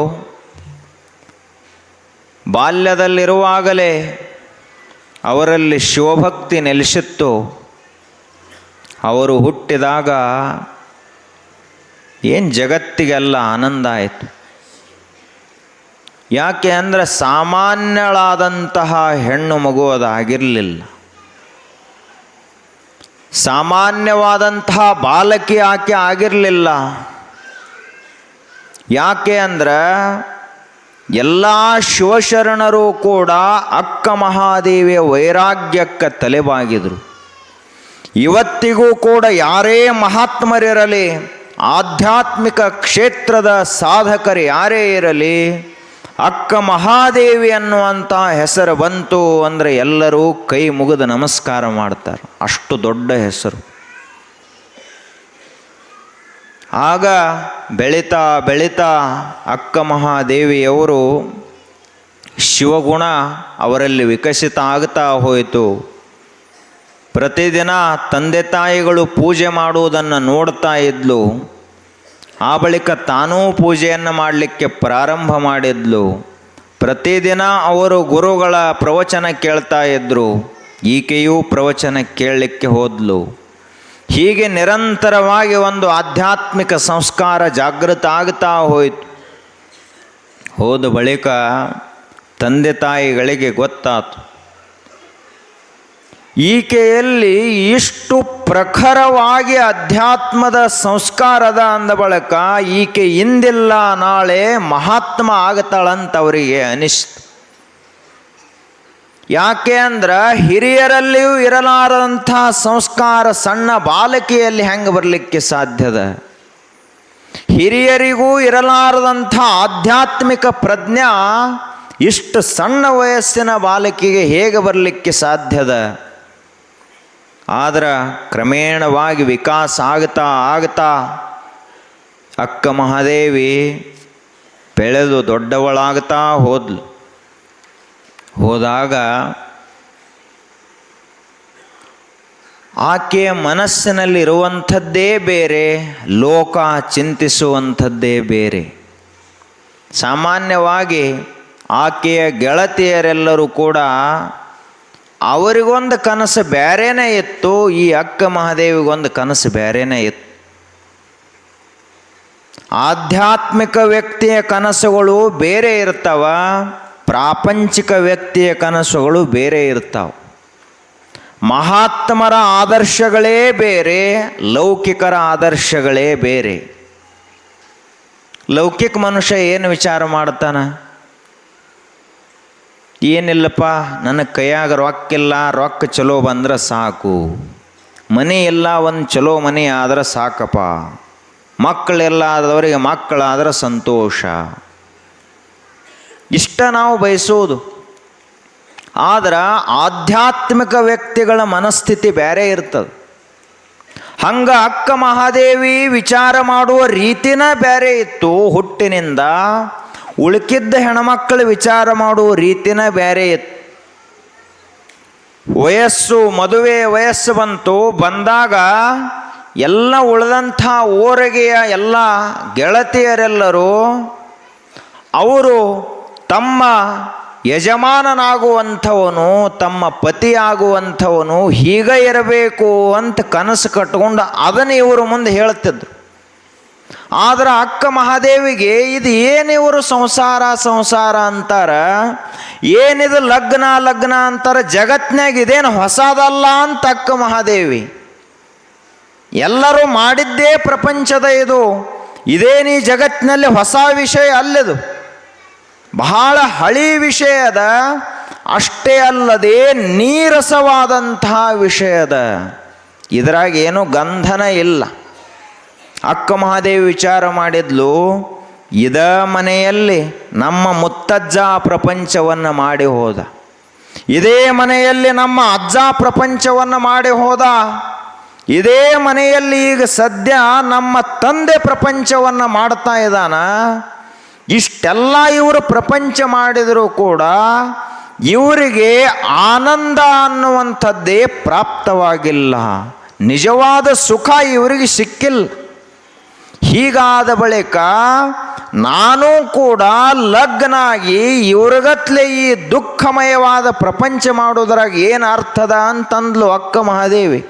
S1: ಬಾಲ್ಯದಲ್ಲಿರುವಾಗಲೇ ಅವರಲ್ಲಿ ಶಿವಭಕ್ತಿ ನೆಲೆಸಿತ್ತು. ಅವರು ಹುಟ್ಟಿದಾಗ ಏನು ಜಗತ್ತಿಗೆಲ್ಲ ಆನಂದ ಆಯಿತು. ಯಾಕೆ ಅಂದರೆ ಸಾಮಾನ್ಯಳಾದಂತಹ ಹೆಣ್ಣು ಮಗು ಅದಾಗಿರಲಿಲ್ಲ. ಸಾಮಾನ್ಯವಾದಂತಹ ಬಾಲಕಿ ಆಕೆ ಆಗಿರಲಿಲ್ಲ. ಯಾಕೆ ಅಂದ್ರೆ ಎಲ್ಲ ಶಿವಶರಣರು ಕೂಡ ಅಕ್ಕ ಮಹಾದೇವಿಯ ವೈರಾಗ್ಯಕ್ಕೆ ತಲೆಬಾಗಿದ್ರು. ಇವತ್ತಿಗೂ ಕೂಡ ಯಾರೇ ಮಹಾತ್ಮರಿರಲಿ, ಆಧ್ಯಾತ್ಮಿಕ ಕ್ಷೇತ್ರದ ಸಾಧಕರು ಯಾರೇ ಇರಲಿ, ಅಕ್ಕ ಮಹಾದೇವಿ ಅನ್ನುವಂಥ ಹೆಸರು ಬಂತು ಅಂದರೆ ಎಲ್ಲರೂ ಕೈ ಮುಗಿದು ನಮಸ್ಕಾರ ಮಾಡ್ತಾರೆ. ಅಷ್ಟು ದೊಡ್ಡ ಹೆಸರು. ಆಗ ಬೆಳೀತಾ ಬೆಳೀತಾ ಅಕ್ಕ ಮಹಾದೇವಿಯವರು ಶಿವಗುಣ ಅವರಲ್ಲಿ ವಿಕಸಿತ ಆಗ್ತಾ ಹೋಯಿತು. ಪ್ರತಿದಿನ ತಂದೆ ತಾಯಿಗಳು ಪೂಜೆ ಮಾಡುವುದನ್ನು ನೋಡ್ತಾ ಇದ್ಲು. ಆ ಬಳಿಕ ತಾನೂ ಪೂಜೆಯನ್ನು ಮಾಡಲಿಕ್ಕೆ ಪ್ರಾರಂಭ ಮಾಡಿದ್ಲು. ಪ್ರತಿದಿನ ಅವರು ಗುರುಗಳ ಪ್ರವಚನ ಕೇಳ್ತಾ ಇದ್ದರು. ಈಕೆಯೂ ಪ್ರವಚನ ಕೇಳಲಿಕ್ಕೆ ಹೋದ್ಲು. ಹೀಗೆ ನಿರಂತರವಾಗಿ ಒಂದು ಆಧ್ಯಾತ್ಮಿಕ ಸಂಸ್ಕಾರ ಜಾಗೃತ ಆಗ್ತಾ ಹೋಯಿತು. ಹೋದ ಬಳಿಕ ತಂದೆ ತಾಯಿಗಳಿಗೆ ಗೊತ್ತಾತು, ಈಕೆಯಲ್ಲಿ ಇಷ್ಟು ಪ್ರಖರವಾಗಿ ಅಧ್ಯಾತ್ಮದ ಸಂಸ್ಕಾರದ ಅಂದ ಬಳಿಕ ಈಕೆ ಇಂದಿಲ್ಲ ನಾಳೆ ಮಹಾತ್ಮ ಆಗತಾಳಂತ ಅವರಿಗೆ ಅನಿಸ್ತು. ಯಾಕೆ ಅಂದ್ರೆ ಹಿರಿಯರಲ್ಲಿಯೂ ಇರಲಾರದಂಥ ಸಂಸ್ಕಾರ ಸಣ್ಣ ಬಾಲಕಿಯಲ್ಲಿ ಹೆಂಗೆ ಬರಲಿಕ್ಕೆ ಸಾಧ್ಯದ? ಹಿರಿಯರಿಗೂ ಇರಲಾರದಂಥ ಆಧ್ಯಾತ್ಮಿಕ ಪ್ರಜ್ಞಾ ಇಷ್ಟು ಸಣ್ಣ ವಯಸ್ಸಿನ ಬಾಲಕಿಗೆ ಹೇಗೆ ಬರಲಿಕ್ಕೆ ಸಾಧ್ಯದ? ಆದ್ರೆ ಕ್ರಮೇಣವಾಗಿ ವಿಕಾಸ ಆಗ್ತಾ ಆಗ್ತಾ ಅಕ್ಕ ಮಹಾದೇವಿ ಬೆಳೆದು ದೊಡ್ಡವಳಾಗ್ತಾ ಹೋದ್ಲು. ಹೋದಾಗ ಆಕೆಯ ಮನಸ್ಸಿನಲ್ಲಿರುವಂಥದ್ದೇ ಬೇರೆ, ಲೋಕ ಚಿಂತಿಸುವಂಥದ್ದೇ ಬೇರೆ. ಸಾಮಾನ್ಯವಾಗಿ ಆಕೆಯ ಗೆಳತಿಯರೆಲ್ಲರೂ ಕೂಡ ಅವರಿಗೊಂದು ಕನಸು ಬೇರೆನೇ ಇತ್ತು, ಈ ಅಕ್ಕ ಮಹಾದೇವಿಗೊಂದು ಕನಸು ಬೇರೆನೇ ಇತ್ತು. ಆಧ್ಯಾತ್ಮಿಕ ವ್ಯಕ್ತಿಯ ಕನಸುಗಳು ಬೇರೆ ಇರ್ತಾವ, ಪ್ರಾಪಂಚಿಕ ವ್ಯಕ್ತಿಯ ಕನಸುಗಳು ಬೇರೆ ಇರ್ತಾವೆ. ಮಹಾತ್ಮರ ಆದರ್ಶಗಳೇ ಬೇರೆ, ಲೌಕಿಕರ ಆದರ್ಶಗಳೇ ಬೇರೆ. ಲೌಕಿಕ ಮನುಷ್ಯ ಏನು ವಿಚಾರ ಮಾಡ್ತಾನೆ? ಏನಿಲ್ಲಪ್ಪ, ನನ್ನ ಕೈಯಾಗ ರೊಕ್ಕಿಲ್ಲ, ರೊಕ್ಕ ಚಲೋ ಬಂದ್ರೆ ಸಾಕು. ಮನೆ ಇಲ್ಲ, ಒಂದು ಚಲೋ ಮನೆ ಆದ್ರೆ ಸಾಕಪ್ಪ. ಮಕ್ಕಳೆಲ್ಲ ಆದವರಿಗೆ ಮಕ್ಕಳಾದ್ರೆ ಸಂತೋಷ. ಇಷ್ಟ ನಾವು ಬಯಸೋದು. ಆದ್ರೆ ಆಧ್ಯಾತ್ಮಿಕ ವ್ಯಕ್ತಿಗಳ ಮನಸ್ಥಿತಿ ಬೇರೆ ಇರ್ತದೆ. ಹಂಗೆ ಅಕ್ಕ ಮಹಾದೇವಿ ವಿಚಾರ ಮಾಡುವ ರೀತಿನ ಬೇರೆ ಇತ್ತು ಹುಟ್ಟಿನಿಂದ. ಉಳುಕಿದ್ದ ಹೆಣ್ಮಕ್ಕಳು ವಿಚಾರ ಮಾಡುವ ರೀತಿನ ಬೇರೆ ಇತ್ತು. ಮದುವೆ ವಯಸ್ಸು ಬಂದಾಗ ಎಲ್ಲ ಉಳಿದಂಥ ಊರಿಗೆಯ ಎಲ್ಲ ಗೆಳತಿಯರೆಲ್ಲರೂ ಅವರು ತಮ್ಮ ಯಜಮಾನನಾಗುವಂಥವನು, ತಮ್ಮ ಪತಿಯಾಗುವಂಥವನು ಹೀಗೆ ಇರಬೇಕು ಅಂತ ಕನಸು ಕಟ್ಕೊಂಡು ಅದನ್ನು ಇವರು ಮುಂದೆ ಹೇಳ್ತಿದ್ರು. ಆದ್ರೆ ಅಕ್ಕ ಮಹಾದೇವಿಗೆ ಇದು ಏನಿವರು ಸಂಸಾರ ಅಂತಾರ, ಏನಿದು ಲಗ್ನ ಅಂತಾರ, ಜಗತ್ನಾಗ ಇದೇನು ಹೊಸದಲ್ಲ ಅಂತ ಅಕ್ಕ ಮಹಾದೇವಿ. ಎಲ್ಲರೂ ಮಾಡಿದ್ದೇ ಪ್ರಪಂಚದ ಇದೇನೀ ಜಗತ್ತಿನಲ್ಲಿ ಹೊಸ ವಿಷಯ ಅಲ್ಲದು, ಬಹಳ ಹಳಿ ವಿಷಯದ. ಅಷ್ಟೇ ಅಲ್ಲದೆ ನೀರಸವಾದಂತಹ ವಿಷಯದ. ಇದರಾಗ ಏನೂ ಗಂಧನ ಇಲ್ಲ. ಅಕ್ಕ ಮಹಾದೇವಿ ವಿಚಾರ ಮಾಡಿದ್ಲು, ಇದ ಮನೆಯಲ್ಲಿ ನಮ್ಮ ಮುತ್ತಜ್ಜ ಪ್ರಪಂಚವನ್ನು ಮಾಡಿ ಹೋದ, ಇದೇ ಮನೆಯಲ್ಲಿ ನಮ್ಮ ಅಜ್ಜ ಪ್ರಪಂಚವನ್ನು ಮಾಡಿ ಹೋದ, ಇದೇ ಮನೆಯಲ್ಲಿ ಈಗ ಸದ್ಯ ನಮ್ಮ ತಂದೆ ಪ್ರಪಂಚವನ್ನು ಮಾಡ್ತಾ ಇದ್ದಾನ. ಇಷ್ಟೆಲ್ಲ ಇವರು ಪ್ರಪಂಚ ಮಾಡಿದರೂ ಕೂಡ ಇವರಿಗೆ ಆನಂದ ಅನ್ನುವಂಥದ್ದೇ ಪ್ರಾಪ್ತವಾಗಿಲ್ಲ. ನಿಜವಾದ ಸುಖ ಇವರಿಗೆ ಸಿಕ್ಕಿಲ್ಲ. ಹೀಗಾದ ಬಳಿಕ ನಾನು ಕೂಡ ಲಗ್ನಾಗಿ ಇವ್ರಿಗತ್ಲೆ ಈ ದುಃಖಮಯವಾದ ಪ್ರಪಂಚ ಮಾಡೋದ್ರಾಗ ಏನು ಅರ್ಥದ ಅಂತಂದ್ಲು ಅಕ್ಕ ಮಹಾದೇವಿ.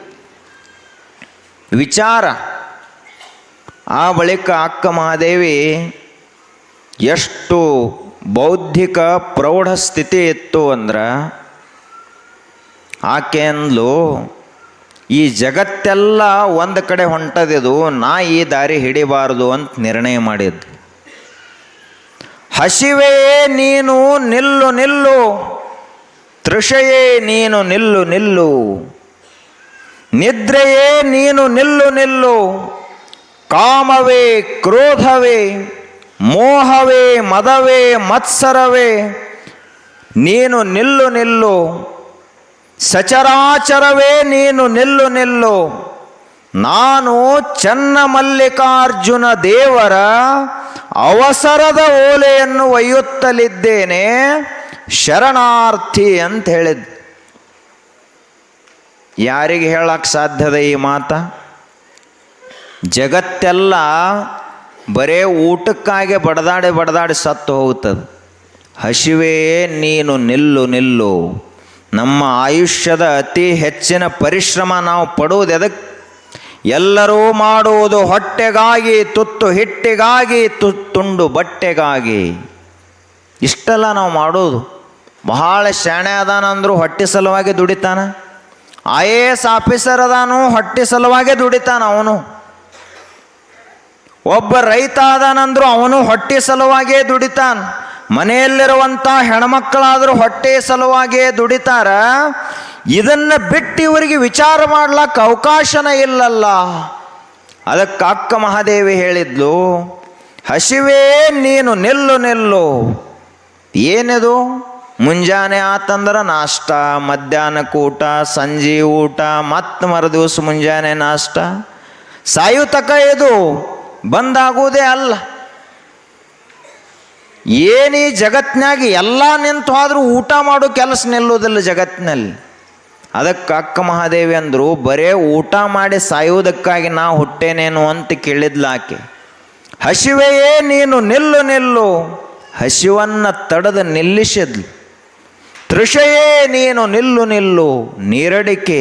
S1: ವಿಚಾರ. ಆ ಬಳಿಕ ಅಕ್ಕ ಮಹಾದೇವಿ ಎಷ್ಟು ಬೌದ್ಧಿಕ ಪ್ರೌಢ ಸ್ಥಿತಿ ಇತ್ತು ಅಂದ್ರೆ ಆಕೆ ಅಂದ್ಲು, ಈ ಜಗತ್ತೆಲ್ಲ ಒಂದು ಕಡೆ ಹೊಂಟದಿದು, ನಾ ಈ ದಾರಿ ಹಿಡಿಬಾರ್ದು ಅಂತ ನಿರ್ಣಯ ಮಾಡಿದ್ದು. ಹಸಿವೆಯೇ ನೀನು ನಿಲ್ಲು ನಿಲ್ಲು, ತೃಷೆಯೇ ನೀನು ನಿಲ್ಲು ನಿಲ್ಲು, ನಿದ್ರೆಯೇ ನೀನು ನಿಲ್ಲು ನಿಲ್ಲು, ಕಾಮವೇ ಕ್ರೋಧವೇ ಮೋಹವೇ ಮದವೇ ಮತ್ಸರವೇ ನೀನು ನಿಲ್ಲು ನಿಲ್ಲು, ಸಚರಾಚರವೇ ನೀನು ನಿಲ್ಲು ನಿಲ್ಲು, ನಾನು ಚನ್ನಮಲ್ಲಿಕಾರ್ಜುನ ದೇವರ ಅವಸರದ ಓಲೆಯನ್ನು ಒಯ್ಯುತ್ತಲಿದ್ದೇನೆ, ಶರಣಾರ್ಥಿ ಅಂತ ಹೇಳಿದ್. ಯಾರಿಗೆ ಹೇಳಕ್ಕೆ ಸಾಧ್ಯದ ಈ ಮಾತ? ಜಗತ್ತೆಲ್ಲ ಬರೇ ಊಟಕ್ಕಾಗಿ ಬಡದಾಡಿ ಸತ್ತು ಹೋಗ್ತದೆ. ಹಸಿವೆ ನೀನು ನಿಲ್ಲು ನಿಲ್ಲು. ನಮ್ಮ ಆಯುಷ್ಯದ ಅತಿ ಹೆಚ್ಚಿನ ಪರಿಶ್ರಮ ನಾವು ಪಡುವುದು ಎದಕ್ಕೆ? ಎಲ್ಲರೂ ಮಾಡುವುದು ಹೊಟ್ಟೆಗಾಗಿ, ತುತ್ತು ಹಿಟ್ಟಿಗಾಗಿ, ತುಂಡು ಬಟ್ಟೆಗಾಗಿ. ಇಷ್ಟೆಲ್ಲ ನಾವು ಮಾಡೋದು. ಬಹಳ ಶಾಣೆ ಅದಾನಂದ್ರು ಹೊಟ್ಟೆ ಸಲುವಾಗಿ ದುಡಿತಾನ. IAS ಆಫೀಸರ್ ಅದಾನು, ಹೊಟ್ಟೆ ಸಲುವಾಗೇ ದುಡಿತಾನ ಅವನು. ಒಬ್ಬ ರೈತ ಅದಾನಂದ್ರು ಅವನು ಹೊಟ್ಟೆ ಸಲುವಾಗೇ ದುಡಿತಾನ. ಮನೆಯಲ್ಲಿರುವಂಥ ಹೆಣ್ಮಕ್ಕಳಾದರೂ ಹೊಟ್ಟೆ ಸಲುವಾಗೇ ದುಡಿತಾರ. ಇದನ್ನು ಬಿಟ್ಟು ಇವರಿಗೆ ವಿಚಾರ ಮಾಡ್ಲಿಕ್ಕೆ ಅವಕಾಶನ ಇಲ್ಲಲ್ಲ. ಅದಕ್ಕೆ ಅಕ್ಕ ಮಹಾದೇವಿ ಹೇಳಿದ್ಲು, ಹಸಿವೇ ನೀನು ನಿಲ್ಲು ನಿಲ್ಲು. ಏನಿದು? ಮುಂಜಾನೆ ಆತಂದ್ರೆ ನಾಷ್ಟ, ಮಧ್ಯಾಹ್ನಕ್ಕೆ ಊಟ, ಸಂಜೆ ಊಟ, ಮತ್ತು ಮರುದಿವಸ ಮುಂಜಾನೆ ನಾಷ್ಟ. ಸಾಯುತಕ ಇದು ಬಂದಾಗುವುದೇ ಅಲ್ಲ. ಏನೀ ಜಗತ್ತಿನಾಗ ಎಲ್ಲ ನಿಂತು ಆದರೂ ಊಟ ಮಾಡೋ ಕೆಲಸ ನಿಲ್ಲೋದಿಲ್ಲ ಜಗತ್ತಿನಲ್ಲಿ. ಅದಕ್ಕೆ ಅಕ್ಕ ಮಹಾದೇವಿ ಅಂದರು, ಬರೇ ಊಟ ಮಾಡಿ ಸಾಯುವುದಕ್ಕಾಗಿ ನಾ ಹುಟ್ಟೇನೇನು ಅಂತ ಕೇಳಿದ್ಲ ಆಕೆ. ಹಸಿವೆಯೇ ನೀನು ನಿಲ್ಲು ನಿಲ್ಲು, ಹಸಿವನ್ನು ತಡೆದು ನಿಲ್ಲಿಸಿದ್ಲು. ತೃಷೆಯೇ ನೀನು ನಿಲ್ಲು ನಿಲ್ಲು, ನೀರಡಿಕೆ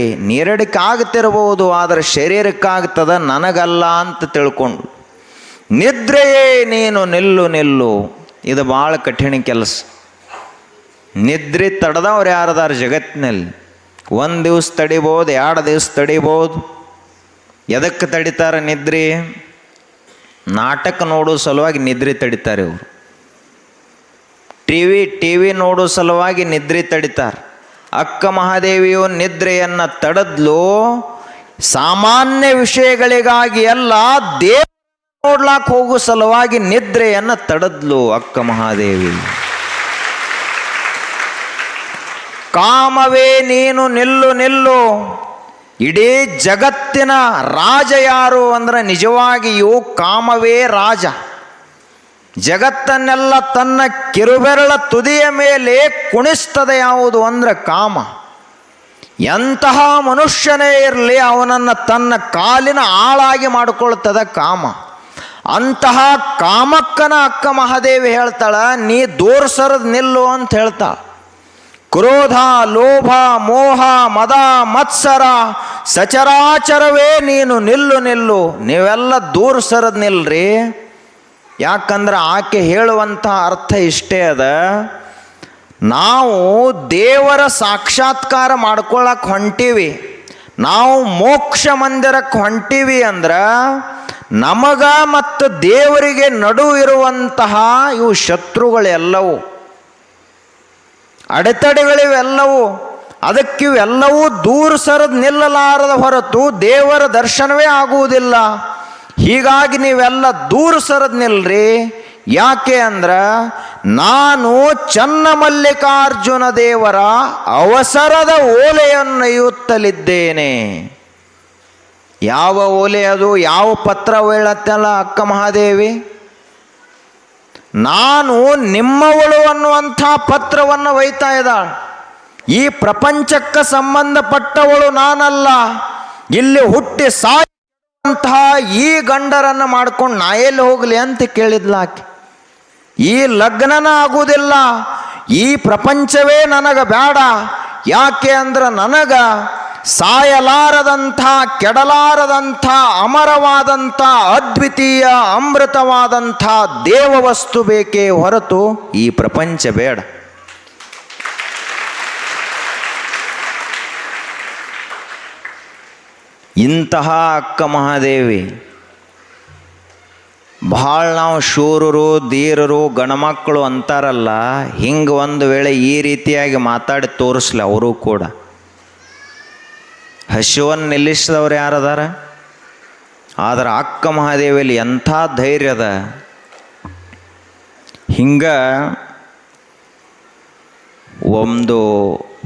S1: ಆಗ್ತಿರ್ಬೋದು, ಆದರೆ ಶರೀರಕ್ಕಾಗ್ತದ, ನನಗಲ್ಲ ಅಂತ ತಿಳ್ಕೊಂಡು. ನಿದ್ರೆಯೇ ನೀನು ನಿಲ್ಲು ನಿಲ್ಲು. ಇದು ಭಾಳ ಕಠಿಣ ಕೆಲಸ. ನಿದ್ರೆ ತಡೆದವ್ರು ಯಾರದಾರ ಜಗತ್ತಿನಲ್ಲಿ? ಒಂದು ದಿವಸ ತಡಿಬೋದು, 2 ದಿವಸ ತಡಿಬೋದು. ಎದಕ್ಕೆ ತಡಿತಾರೆ ನಿದ್ರೆ? ನಾಟಕ ನೋಡೋ ಸಲುವಾಗಿ ನಿದ್ರೆ ತಡಿತಾರೆ ಇವರು. ಟಿವಿ ನೋಡೋ ಸಲುವಾಗಿ ನಿದ್ರೆ ತಡಿತಾರೆ. ಅಕ್ಕ ಮಹಾದೇವಿಯು ನಿದ್ರೆಯನ್ನು ತಡೆದ್ಲು. ಸಾಮಾನ್ಯ ವಿಷಯಗಳಿಗಾಗಿ ಎಲ್ಲ ದೇವ ನೋಡ್ಲಾಕ್ ಹೋಗೋ ಸಲುವಾಗಿ ನಿದ್ರೆಯನ್ನು ತಡೆದ್ಲು ಅಕ್ಕ ಮಹಾದೇವಿ. ಕಾಮವೇ ನೀನು ನಿಲ್ಲು ನಿಲ್ಲು. ಇಡೀ ಜಗತ್ತಿನ ರಾಜ ಯಾರು ಅಂದ್ರೆ ನಿಜವಾಗಿಯೂ ಕಾಮವೇ ರಾಜ. ಜಗತ್ತನ್ನೆಲ್ಲ ತನ್ನ ಕಿರುಬೆರಳ ತುದಿಯ ಮೇಲೆ ಕುಣಿಸ್ತದೆ ಯಾವುದು ಅಂದ್ರೆ ಕಾಮ. ಎಂತಹ ಮನುಷ್ಯನೇ ಇರಲಿ ಅವನನ್ನು ತನ್ನ ಕಾಲಿನ ಆಳಾಗಿ ಮಾಡಿಕೊಳ್ತದ ಕಾಮ. ಅಂತಹ ಕಾಮಕ್ಕನ ಅಕ್ಕ ಮಹಾದೇವಿ ಹೇಳ್ತಾಳ, ನೀ ದೂರ ಸರದ್ ನಿಲ್ಲು ಅಂತ ಹೇಳ್ತಾಳ. ಕ್ರೋಧ ಲೋಭ ಮೋಹ ಮದ ಮತ್ಸರ ಸಚರಾಚರವೇ ನೀನು ನಿಲ್ಲು ನಿಲ್ಲು. ನೀವೆಲ್ಲ ದೂರ ಸರದ್ ನಿಲ್ರಿ. ಯಾಕಂದ್ರೆ ಆಕೆ ಹೇಳುವಂಥ ಅರ್ಥ ಇಷ್ಟೇ ಅದ, ನಾವು ದೇವರ ಸಾಕ್ಷಾತ್ಕಾರ ಮಾಡ್ಕೊಳ್ಳಕ್ಕೆ ಹೊಂಟೀವಿ, ನಾವು ಮೋಕ್ಷ ಮಂದಿರಕ್ಕೆ ಹೊಂಟೀವಿ ಅಂದ್ರೆ ನಮಗ ಮತ್ತು ದೇವರಿಗೆ ನಡು ಇರುವಂತಹ ಇವು ಶತ್ರುಗಳೆಲ್ಲವೂ, ಅಡೆತಡೆಗಳಿವೆಲ್ಲವೂ. ಅದಕ್ಕಿವೆಲ್ಲವೂ ದೂರ ಸರದ್ ನಿಲ್ಲಲಾರದ ಹೊರತು ದೇವರ ದರ್ಶನವೇ ಆಗುವುದಿಲ್ಲ. ಹೀಗಾಗಿ ನೀವೆಲ್ಲ ದೂರ ಸರದ್ ನಿಲ್ರಿ. ಯಾಕೆ ಅಂದ್ರೆ ನಾನು ಚನ್ನಮಲ್ಲಿಕಾರ್ಜುನ ದೇವರ ಅವಸರದ ಓಲೆಯನ್ನು ಒಯ್ಯುತ್ತಲಿದ್ದೇನೆ. ಯಾವ ಓಲೆ ಅದು? ಯಾವ ಪತ್ರ ಹೇಳತ್ತಲ್ಲ ಅಕ್ಕ ಮಹಾದೇವಿ? ನಾನು ನಿಮ್ಮವಳು ಅನ್ನುವಂಥ ಪತ್ರವನ್ನು ಒಯ್ತಾ ಇದ್ದಾಳೆ. ಈ ಪ್ರಪಂಚಕ್ಕೆ ಸಂಬಂಧಪಟ್ಟವಳು ನಾನಲ್ಲ, ಇಲ್ಲಿ ಹುಟ್ಟಿ ಸಾಯುವಂತಹ ಈ ಗಂಡರನ್ನು ಮಾಡ್ಕೊಂಡು ನಾ ಎಲ್ಲಿ ಹೋಗಲಿ ಅಂತ ಕೇಳಿದ್ಲಾಕೆ. ಈ ಲಗ್ನನ ಆಗುವುದಿಲ್ಲ, ಈ ಪ್ರಪಂಚವೇ ನನಗೆ ಬೇಡ. ಯಾಕೆ ಅಂದ್ರೆ ನನಗ ಸಾಯಲಾರದಂಥ, ಕೆಡಲಾರದಂಥ, ಅಮರವಾದಂಥ, ಅದ್ವಿತೀಯ ಅಮೃತವಾದಂಥ ದೇವವಸ್ತು ಬೇಕೇ ಹೊರತು ಈ ಪ್ರಪಂಚ ಬೇಡ. ಇಂತಹ ಅಕ್ಕ ಮಹಾದೇವಿ ಭಾಳ ನಾವು ಶೂರರು, ಧೀರರು, ಗಣಮಕ್ಕಳು ಅಂತಾರಲ್ಲ, ಹಿಂಗೆ ಒಂದು ವೇಳೆ ಈ ರೀತಿಯಾಗಿ ಮಾತಾಡಿ ತೋರಿಸ್ಲಿ ಅವರು ಕೂಡ. ಹಸಿವನ್ನು ನಿಲ್ಲಿಸಿದವ್ರು ಯಾರದಾರ? ಆದರೆ ಅಕ್ಕ ಮಹಾದೇವಿಯಲ್ಲಿ ಎಂಥ ಧೈರ್ಯದ. ಹಿಂಗೆ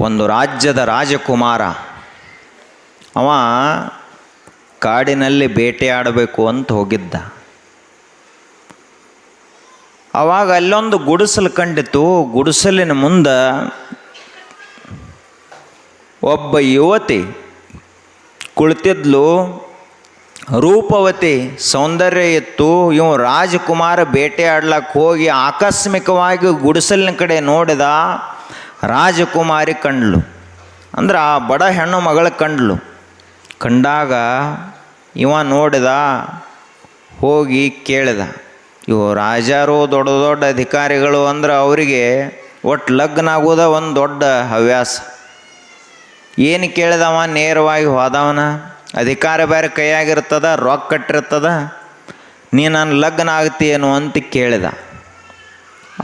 S1: ಒಂದು ರಾಜ್ಯದ ರಾಜಕುಮಾರ ಅವ ಕಾಡಿನಲ್ಲಿ ಬೇಟೆಯಾಡಬೇಕು ಅಂತ ಹೋಗಿದ್ದ. ಆವಾಗ ಅಲ್ಲೊಂದು ಗುಡಿಸಲು ಕಂಡಿತು. ಗುಡಿಸಲಿನ ಮುಂದೆ ಒಬ್ಬ ಯುವತಿ ಕುಳಿತಿದ್ಲು. ರೂಪವತಿ, ಸೌಂದರ್ಯ ಇತ್ತು. ಇವ ರಾಜಕುಮಾರ ಬೇಟೆಯಾಡ್ಲಕ್ಕೆ ಹೋಗಿ ಆಕಸ್ಮಿಕವಾಗಿ ಗುಡಿಸಲಿನ ಕಡೆ ನೋಡಿದ. ರಾಜಕುಮಾರಿ ಕಂಡ್ಲು, ಅಂದ್ರೆ ಆ ಬಡ ಹೆಣ್ಣು ಮಗಳ ಕಂಡ್ಲು. ಕಂಡಾಗ ಇವ ನೋಡಿದ, ಹೋಗಿ ಕೇಳಿದ. ಇವು ರಾಜರು, ದೊಡ್ಡ ದೊಡ್ಡ ಅಧಿಕಾರಿಗಳು ಅಂದ್ರೆ ಅವರಿಗೆ ಒಟ್ಟು ಲಗ್ನ ಆಗೋದ ಒಂದು ದೊಡ್ಡ ಹವ್ಯಾಸ. ಏನು ಕೇಳಿದವ? ನೇರವಾಗಿ ಹೋದವನ. ಅಧಿಕಾರ ಬೇರೆ ಕೈಯಾಗಿರ್ತದ, ರೊಕ್ಕ ಕಟ್ಟಿರ್ತದ, ನೀ ನನ್ನ ಲಗ್ನ ಆಗ್ತೀಯೇನು ಅಂತ ಕೇಳಿದ.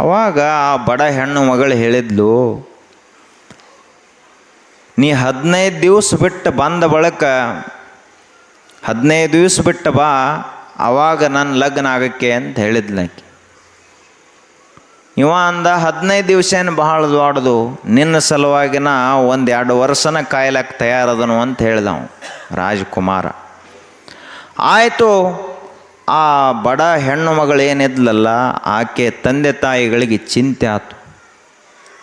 S1: ಅವಾಗ ಆ ಬಡ ಹೆಣ್ಣು ಮಗಳು ಹೇಳಿದ್ಲು, ನೀ 15 ದಿವಸ ಬಿಟ್ಟು ಬಂದ ಬಳಿಕ 15 ದಿವಸ ಬಿಟ್ಟು ಬಾ, ಆವಾಗ ನನ್ನ ಲಗ್ನ ಆಗಕ್ಕೆ ಅಂತ ಹೇಳಿದ್ಲಾಕಿ. ಇವ ಅಂದ, 15 ದಿವಸ ಏನು ಬಹಳ ದೊಡ್ಡದು, ನಿನ್ನ ಸಲುವಾಗಿನ 1-2 ವರ್ಷನ ಕಾಯ್ಲಕ್ಕೆ ತಯಾರದನು ಅಂತ ಹೇಳಿದವ ರಾಜಕುಮಾರ. ಆಯಿತು. ಆ ಬಡ ಹೆಣ್ಣು ಮಗಳು ಏನಿದ್ಲಲ್ಲ, ಆಕೆ ತಂದೆ ತಾಯಿಗಳಿಗೆ ಚಿಂತೆ ಆಯ್ತು.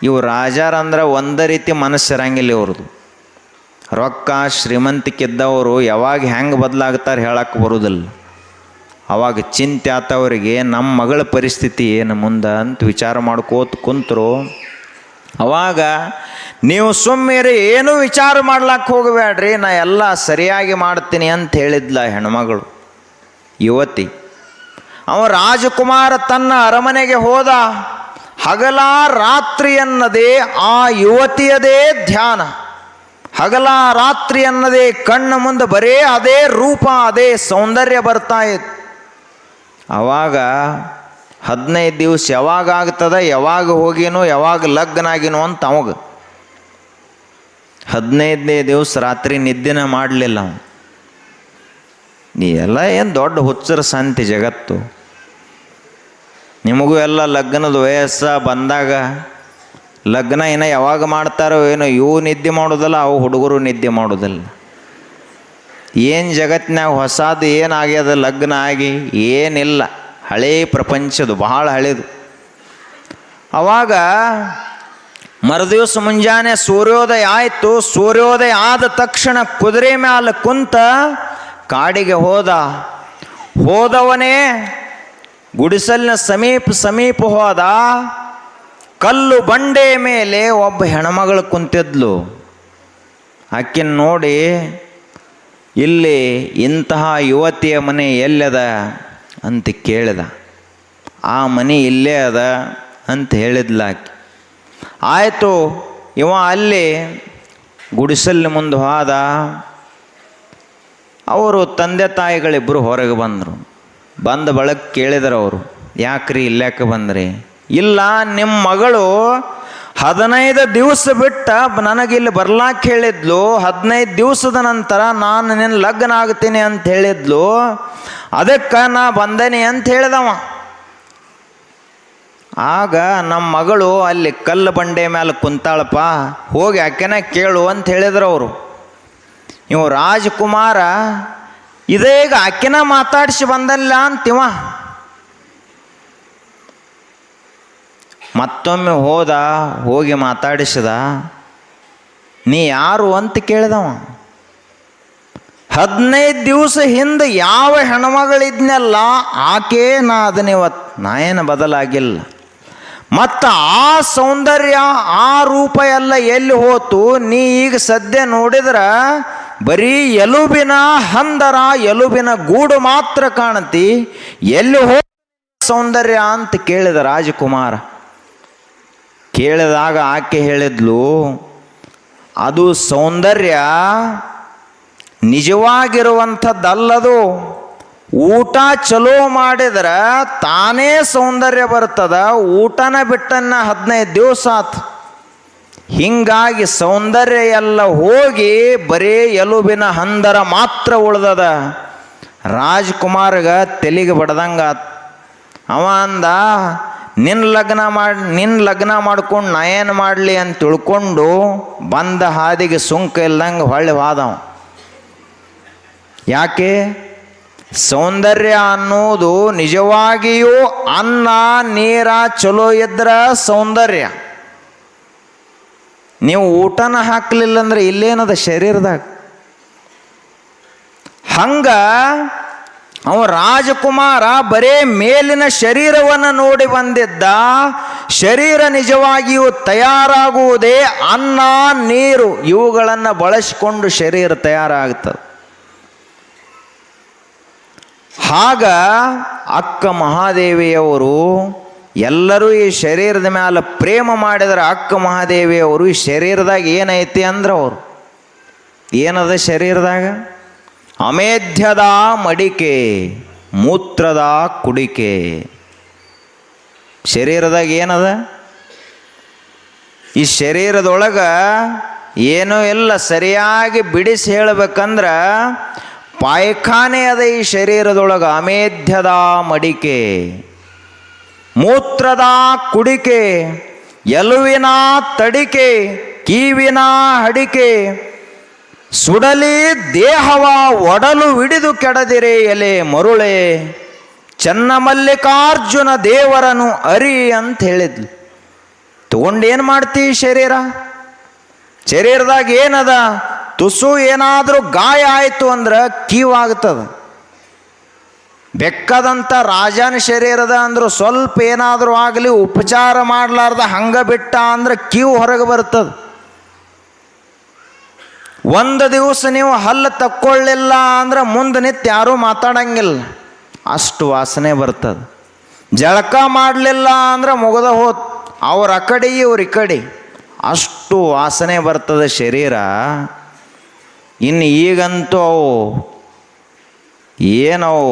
S1: ಇವು ರಾಜರಂದ್ರೆ ಒಂದು ರೀತಿ ಮನಸ್ಸಿರಂಗಿಲ್ಲ ಇವ್ರದ್ದು. ರೊಕ್ಕ ಶ್ರೀಮಂತಿಕಿದ್ದವರು ಯಾವಾಗ ಹೆಂಗೆ ಬದಲಾಗ್ತಾರೆ ಹೇಳಕ್ಕೆ ಬರೋದಿಲ್ಲ. ಅವಾಗ ಚಿಂತೆ ಆತವರಿಗೆ, ನಮ್ಮ ಮಗಳ ಪರಿಸ್ಥಿತಿ ಏನು ಮುಂದೆ ಅಂತ ವಿಚಾರ ಮಾಡ್ಕೋತ ಕುಂತರು. ಅವಾಗ ನೀವು ಸುಮ್ಮನೆ ಏನೂ ವಿಚಾರ ಮಾಡ್ಲಕ್ಕೆ ಹೋಗಬೇಡ್ರಿ, ನಾ ಎಲ್ಲ ಸರಿಯಾಗಿ ಮಾಡ್ತೀನಿ ಅಂತ ಹೇಳಿದ್ಲ ಹೆಣ್ಮಗಳು ಯುವತಿ. ಅವ ರಾಜಕುಮಾರ ತನ್ನ ಅರಮನೆಗೆ ಹೋದ. ಹಗಲ ರಾತ್ರಿ ಅನ್ನದೇ ಆ ಯುವತಿಯದೇ ಧ್ಯಾನ. ಹಗಲ ರಾತ್ರಿ ಅನ್ನದೇ ಕಣ್ಣ ಮುಂದೆ ಬರೇ ಅದೇ ರೂಪ, ಅದೇ ಸೌಂದರ್ಯ ಬರ್ತಾ ಇತ್ತು. ಆವಾಗ 15 ದಿವಸ ಯಾವಾಗ ಆಗ್ತದ, ಯಾವಾಗ ಹೋಗಿನೋ, ಯಾವಾಗ ಲಗ್ನ ಆಗಿನೋ ಅಂತ ಅವಾಗ 15ನೇ ದಿವಸ ರಾತ್ರಿ ನಿದ್ದೆನ ಮಾಡಲಿಲ್ಲ ಅವನು. ನೀ ಎಲ್ಲ ಏನು ದೊಡ್ಡ ಹುಚ್ಚರ ಸಂತಿ ಜಗತ್ತು. ನಿಮಗೂ ಎಲ್ಲ ಲಗ್ನದ ವಯಸ್ಸು ಬಂದಾಗ ಲಗ್ನ ಏನೋ ಯಾವಾಗ ಮಾಡ್ತಾರೋ ಏನೋ, ಇವು ನಿದ್ದೆ ಮಾಡೋದಲ್ಲ, ಅವು ಹುಡುಗರು ನಿದ್ದೆ ಮಾಡೋದಿಲ್ಲ. ಏನು ಜಗತ್ತಿನಾಗ ಹೊಸದು ಏನಾಗ್ಯದ ಲಗ್ನ ಆಗಿ? ಏನಿಲ್ಲ, ಹಳೇ ಪ್ರಪಂಚದು, ಬಹಳ ಹಳೇದು. ಅವಾಗ ಮರುದಿವಸ ಮುಂಜಾನೆ ಸೂರ್ಯೋದಯ ಆಯಿತು. ಸೂರ್ಯೋದಯ ಆದ ತಕ್ಷಣ ಕುದುರೆ ಮ್ಯಾಲ ಕುಂತ ಕಾಡಿಗೆ ಹೋದವನೇ ಗುಡಿಸಲಿನ ಸಮೀಪ ಹೋದ. ಕಲ್ಲು ಬಂಡೆ ಮೇಲೆ ಒಬ್ಬ ಹೆಣ್ಮಗಳು ಕುಂತಿದ್ಲು. ಆಕಿನ ನೋಡಿ, ಇಲ್ಲಿ ಇಂತಹ ಯುವತಿಯ ಮನೆ ಎಲ್ಲದ ಅಂತ ಕೇಳಿದ. ಆ ಮನೆ ಇಲ್ಲೇ ಅದ ಅಂತ ಹೇಳಿದ್ಲ ಆಕೆ. ಆಯಿತು. ಇವ ಅಲ್ಲಿ ಗುಡಿಸಲಿನ ಮುಂದೆ ಹೋದ. ಅವರು ತಂದೆ ತಾಯಿಗಳಿಬ್ಬರು ಹೊರಗೆ ಬಂದರು. ಬಂದ ಬಳಕ ಕೇಳಿದರು ಅವರು, ಯಾಕ್ರಿ ಇಲ್ಯಾಕೆ ಬಂದ್ರಿ? ಇಲ್ಲ, ನಿಮ್ಮ ಮಗಳು 15 ದಿವಸ ಬಿಟ್ಟು ನನಗಿಲ್ಲಿ ಬರ್ಲಾಕ್ ಹೇಳಿದ್ಲು. 15 ದಿವಸದ ನಂತರ ನಾನು ನಿನ್ನ ಲಗ್ನ ಆಗ್ತೀನಿ ಅಂತ ಹೇಳಿದ್ಲು. ಅದಕ್ಕೆ ನಾ ಬಂದೇನೆ ಅಂತ ಹೇಳಿದವ. ಆಗ ನಮ್ಮ ಮಗಳು ಅಲ್ಲಿ ಕಲ್ಲು ಬಂಡೆ ಮೇಲೆ ಕುಂತಾಳಪ್ಪ, ಹೋಗಿ ಆಕೆನ ಕೇಳು ಅಂತ ಹೇಳಿದ್ರು ಅವರು. ಇವು ರಾಜಕುಮಾರ ಇದೀಗ ಆಕೆನ ಮಾತಾಡಿಸಿ ಬಂದಲ್ಲ ಅಂತಿವ. ಮತ್ತೊಮ್ಮೆ ಹೋಗಿ ಮಾತಾಡಿಸಿದ. ನೀ ಯಾರು ಅಂತ ಕೇಳಿದವ. 15 ದಿವಸ ಹಿಂದೆ ಯಾವ ಹೆಣ್ಮಗಳಿದ್ನಲ್ಲ ಆಕೆ ನಾ ಅದನ್ನಿವತ್ತು, ನಾ ಏನು ಬದಲಾಗಿಲ್ಲ. ಮತ್ತು ಆ ಸೌಂದರ್ಯ ಆ ರೂಪ ಎಲ್ಲ ಎಲ್ಲಿ ಹೋತು? ನೀ ಈಗ ಸದ್ಯ ನೋಡಿದ್ರೆ ಬರೀ ಎಲುಬಿನ ಹಂದರ, ಎಲುಬಿನ ಗೂಡು ಮಾತ್ರ ಕಾಣತಿ. ಎಲ್ಲಿ ಹೋ ಸೌಂದರ್ಯ ಅಂತ ಕೇಳಿದ ರಾಜಕುಮಾರ. ಕೇಳಿದಾಗ ಆಕೆ ಹೇಳಿದ್ಲು, ಅದು ಸೌಂದರ್ಯ ನಿಜವಾಗಿರುವಂಥದ್ದಲ್ಲದು. ಊಟ ಚಲೋ ಮಾಡಿದ್ರೆ ತಾನೇ ಸೌಂದರ್ಯ ಬರ್ತದ. ಊಟನ ಬಿಟ್ಟನ್ನ 15 ದಿವಸ ಆತು. ಹಿಂಗಾಗಿ ಸೌಂದರ್ಯ ಎಲ್ಲ ಹೋಗಿ ಬರೀ ಎಲುಬಿನ ಹಂದರ ಮಾತ್ರ ಉಳ್ದದ. ರಾಜ್ಕುಮಾರ್ಗ ತೆಲಿಗೆ ಬಡ್ದಂಗ ಅವ ಅಂದ, ನಿನ್ನ ಲಗ್ನ ಮಾಡ್ಕೊಂಡು ನಾ ಏನು ಮಾಡಲಿ ಅಂತ ತಿಳ್ಕೊಂಡು ಬಂದ ಹಾದಿಗೆ ಸುಂಕ ಇಲ್ದಂಗೆ ಹೊಳ್ಳಿ ಹೋದವ. ಯಾಕೆ? ಸೌಂದರ್ಯ ಅನ್ನೋದು ನಿಜವಾಗಿಯೂ ಅನ್ನ ನೀರ ಚಲೋ ಇದ್ರ ಸೌಂದರ್ಯ. ನೀವು ಊಟನ ಹಾಕಲಿಲ್ಲ ಅಂದ್ರೆ ಇಲ್ಲೇನದ ಶರೀರದಾಗ. ಹಂಗ ಅವ ರಾಜಕುಮಾರ ಬರೇ ಮೇಲಿನ ಶರೀರವನ್ನು ನೋಡಿ ಬಂದಿದ್ದ. ಶರೀರ ನಿಜವಾಗಿಯೂ ತಯಾರಾಗುವುದೇ ಅನ್ನ ನೀರು ಇವುಗಳನ್ನು ಬಳಸಿಕೊಂಡು ಶರೀರ ತಯಾರಾಗ್ತದೆ. ಆಗ ಅಕ್ಕ ಮಹಾದೇವಿಯವರು ಎಲ್ಲರೂ ಈ ಶರೀರದ ಮೇಲೆ ಪ್ರೇಮ ಮಾಡಿದರೆ ಅಕ್ಕ ಮಹಾದೇವಿಯವರು ಈ ಶರೀರದಾಗ ಏನೈತಿ ಅಂದ್ರೆ ಅವರು ಏನದ ಶರೀರದಾಗ? ಅಮೇಧ್ಯದ ಮಡಿಕೆ, ಮೂತ್ರದ ಕುಡಿಕೆ. ಶರೀರದಾಗ ಏನದ? ಈ ಶರೀರದೊಳಗೆ ಏನೂ ಇಲ್ಲ. ಸರಿಯಾಗಿ ಬಿಡಿಸಿ ಹೇಳಬೇಕಂದ್ರೆ ಪಾಯ್ಖಾನೆ ಅದ ಈ ಶರೀರದೊಳಗೆ. ಅಮೇಧ್ಯದ ಮಡಿಕೆ, ಮೂತ್ರದ ಕುಡಿಕೆ, ಎಲುವಿನ ತಡಿಕೆ, ಕೀವಿನ ಹಡಿಕೆ, ಸುಡಲಿ ದೇಹವ ಒಡಲು ಹಿಡಿದು ಕೆಡದಿರೆ ಎಲೆ ಮರುಳೆ, ಚನ್ನಮಲ್ಲಿಕಾರ್ಜುನ ದೇವರನು ಅರಿ ಅಂತ ಹೇಳಿದ್ಲು. ತಗೊಂಡೇನು ಮಾಡ್ತಿ ಶರೀರದಾಗ ಏನದ? ತುಸು ಏನಾದರೂ ಗಾಯ ಆಯಿತು ಅಂದ್ರೆ ಕೀವಾಗ್ತದೆ. ಬೆಕ್ಕದಂಥ ರಾಜನ ಶರೀರದ ಅಂದ್ರು ಸ್ವಲ್ಪ ಏನಾದರೂ ಆಗಲಿ ಉಪಚಾರ ಮಾಡಲಾರ್ದ ಹಂಗೆ ಬಿಟ್ಟ ಅಂದ್ರೆ ಕೀವು ಹೊರಗೆ ಬರ್ತದೆ. ಒಂದು ದಿವಸ ನೀವು ಹಲ್ಲು ತಕ್ಕೊಳ್ಳಿಲ್ಲ ಅಂದ್ರೆ ಮುಂದೆ ನಿಂತು ಯಾರೂ ಮಾತಾಡಂಗಿಲ್ಲ, ಅಷ್ಟು ವಾಸನೆ ಬರ್ತದೆ. ಜಳಕ ಮಾಡಲಿಲ್ಲ ಅಂದ್ರೆ ಮುಗಿದ ಹೋತ್, ಅವ್ರ ಆ ಕಡೆ ಇವ್ರ ಈ ಕಡೆ, ಅಷ್ಟು ವಾಸನೆ ಬರ್ತದೆ ಶರೀರ. ಇನ್ನು ಈಗಂತೂ ಅವು ಏನವು